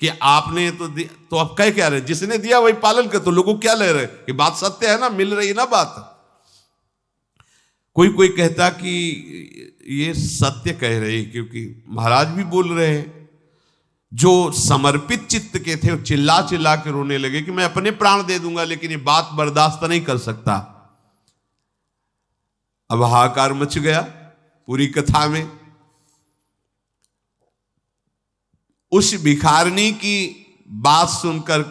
[SPEAKER 1] कि आपने तो दिया, तो अब कह क्या रहे? जिसने दिया वही पालन कर। तो लोगों क्या ले रहे कि बात सत्य है ना, मिल रही ना बात। कोई कोई कहता कि ये सत्य कह रहे क्योंकि महाराज भी बोल रहे हैं। जो समर्पित चित्त के थे वो चिल्ला चिल्ला के रोने लगे कि मैं अपने प्राण दे दूंगा, लेकिन ये बात बर्दाश्त नहीं कर सकता। अब हाहाकार मच गया पूरी कथा में। उस भिखारिनी की बात सुनकर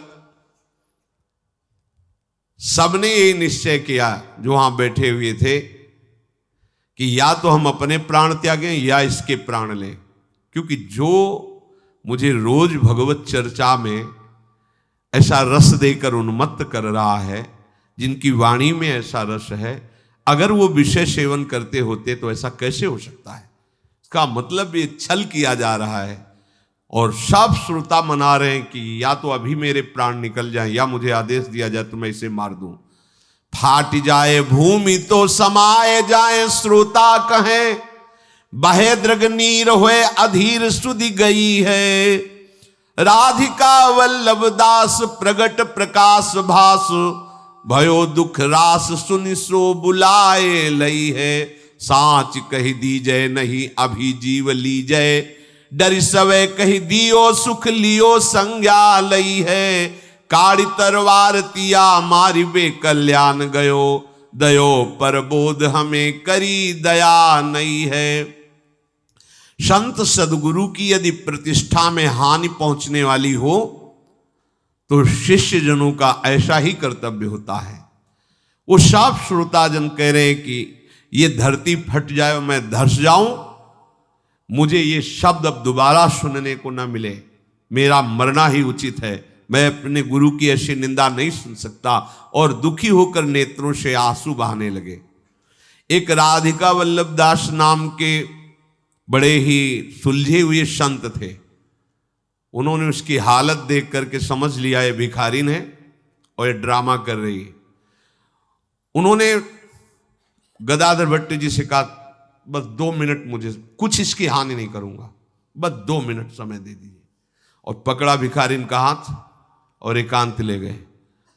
[SPEAKER 1] सबने ये निश्चय किया जो वहां बैठे हुए थे कि या तो हम अपने प्राण त्यागें या इसके प्राण लें। क्योंकि जो मुझे रोज भगवत चर्चा में ऐसा रस देकर उन्मत्त कर रहा है, जिनकी वाणी में ऐसा रस है, अगर वो विषय सेवन करते होते तो ऐसा कैसे हो सकता है? इसका मतलब ये छल किया जा रहा है। और सब श्रोता मना रहे हैं कि या तो अभी मेरे प्राण निकल जाएं या मुझे आदेश दिया जाए तो मैं इसे मार दूं। फाट जाए भूमि तो समाये जाए, श्रोता कहें बहे दृग नीर हुए अधीर सुधि गई है। राधिका वल्लभ दास प्रगट प्रकाश भास, भयो दुख रास सुनि सो बुलाए लई है। साच कही दी जय नहीं अभी जीव ली जय, डर सवे कही दियो सुख लियो संज्ञा लई है, काड़ी तरवार तिया मारी बे कल्याण गयो, दयो पर बोध हमें करी दया नहीं है। संत सदगुरु की यदि प्रतिष्ठा में हानि पहुंचने वाली हो तो शिष्य जनों का ऐसा ही कर्तव्य होता है। वो सब श्रोताजन कह रहे हैं कि ये धरती फट जाए और मैं धस जाऊं, मुझे ये शब्द अब दोबारा सुनने को ना मिले, मेरा मरना ही उचित है, मैं अपने गुरु की ऐसी निंदा नहीं सुन सकता। और दुखी होकर नेत्रों से आंसू बहाने लगे। एक राधिका वल्लभ दास नाम के बड़े ही सुलझे हुए संत थे। उन्होंने उसकी हालत देख करके समझ लिया ये भिखारिन है और ये ड्रामा कर रही है। उन्होंने गदाधर भट्ट जी से कहा, बस 2 मिनट, मुझे कुछ इसकी हानि नहीं करूंगा, बस 2 मिनट समय दे दीजिए। और पकड़ा भिखारिन का हाथ और एकांत ले गए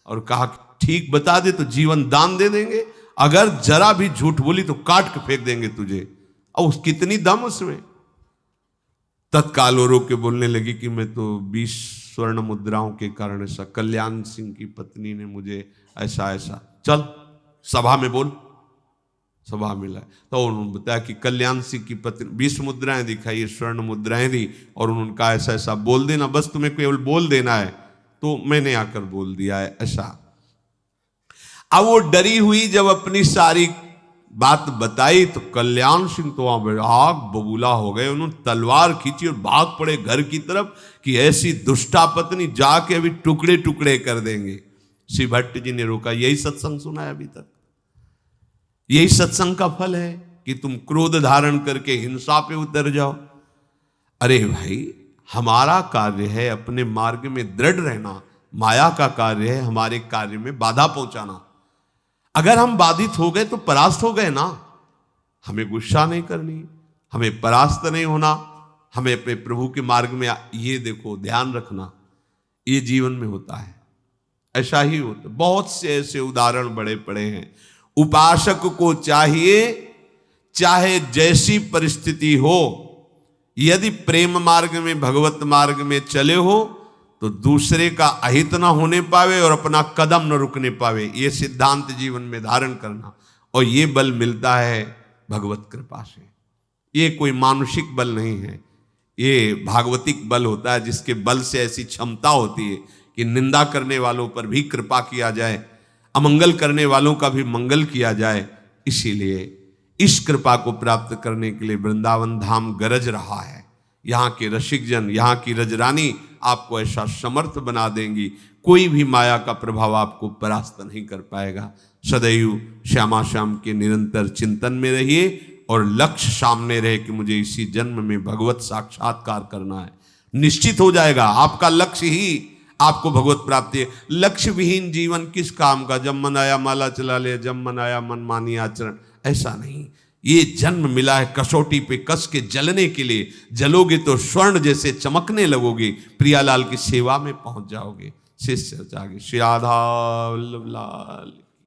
[SPEAKER 1] और कहा, ठीक बता दे तो जीवन दान दे देंगे, अगर जरा भी झूठ बोली तो काट के फेंक देंगे तुझे। और कितनी दम उसमें। तत्काल वो रोक के बोलने लगी कि मैं तो 20 स्वर्ण मुद्राओं के कारण ऐसा, कल्याण सिंह की पत्नी ने मुझे ऐसा ऐसा, चल सभा में बोल। सभा मिला तो उन्होंने बताया कि कल्याण सिंह की पत्नी 20 मुद्राएं दिखाई, स्वर्ण मुद्राएं दी और उन्होंने कहा ऐसा ऐसा बोल देना, बस तुम्हें केवल बोल देना है। तो मैंने आकर बोल दिया है ऐसा। अब वो डरी हुई जब अपनी सारी बात बताई तो कल्याण सिंह तो आग बबूला हो गए। उन्होंने तलवार खींची और भाग पड़े घर की तरफ कि ऐसी दुष्टा पत्नी जाके अभी टुकड़े टुकड़े कर देंगे। श्री भट्ट जी ने रोका, यही सत्संग सुना है अभी तक, यही सत्संग का फल है कि तुम क्रोध धारण करके हिंसा पे उतर जाओ। अरे भाई, हमारा कार्य है अपने मार्ग में दृढ़ रहना, माया का कार्य है हमारे कार्य में बाधा पहुंचाना। अगर हम बाधित हो गए तो परास्त हो गए ना। हमें गुस्सा नहीं करनी, हमें परास्त नहीं होना, हमें अपने प्रभु के मार्ग में, ये देखो ध्यान रखना, ये जीवन में होता है, ऐसा ही होता। बहुत से ऐसे उदाहरण बड़े पड़े हैं। उपासक को चाहिए चाहे जैसी परिस्थिति हो, यदि प्रेम मार्ग में भगवत मार्ग में चले हो तो दूसरे का अहित न होने पावे और अपना कदम न रुकने पावे, ये सिद्धांत जीवन में धारण करना। और ये बल मिलता है भगवत कृपा से। ये कोई मानुषिक बल नहीं है, ये भागवतिक बल होता है, जिसके बल से ऐसी क्षमता होती है कि निंदा करने वालों पर भी कृपा किया जाए, अमंगल करने वालों का भी मंगल किया जाए। इसीलिए इस कृपा को प्राप्त करने के लिए वृंदावन धाम गरज रहा है। यहाँ के रसिकजन, यहाँ की रजरानी आपको ऐसा समर्थ बना देंगी, कोई भी माया का प्रभाव आपको परास्त नहीं कर पाएगा। सदैव श्यामा श्याम के निरंतर चिंतन में रहिए और लक्ष्य सामने रहे कि मुझे इसी जन्म में भगवत साक्षात्कार करना है। निश्चित हो जाएगा आपका लक्ष्य ही आपको भगवत प्राप्ति है। लक्ष्य विहीन जीवन किस काम का, जब मन आया माला चला ले, जब मन आया मन मानी आचरण, ऐसा नहीं। ये जन्म मिला है कसौटी पे कस के जलने के लिए। जलोगे तो स्वर्ण जैसे चमकने लगोगे, प्रियालाल की सेवा में पहुंच जाओगे। शिष्य जागे। श्री राधा वल्लभ लाल।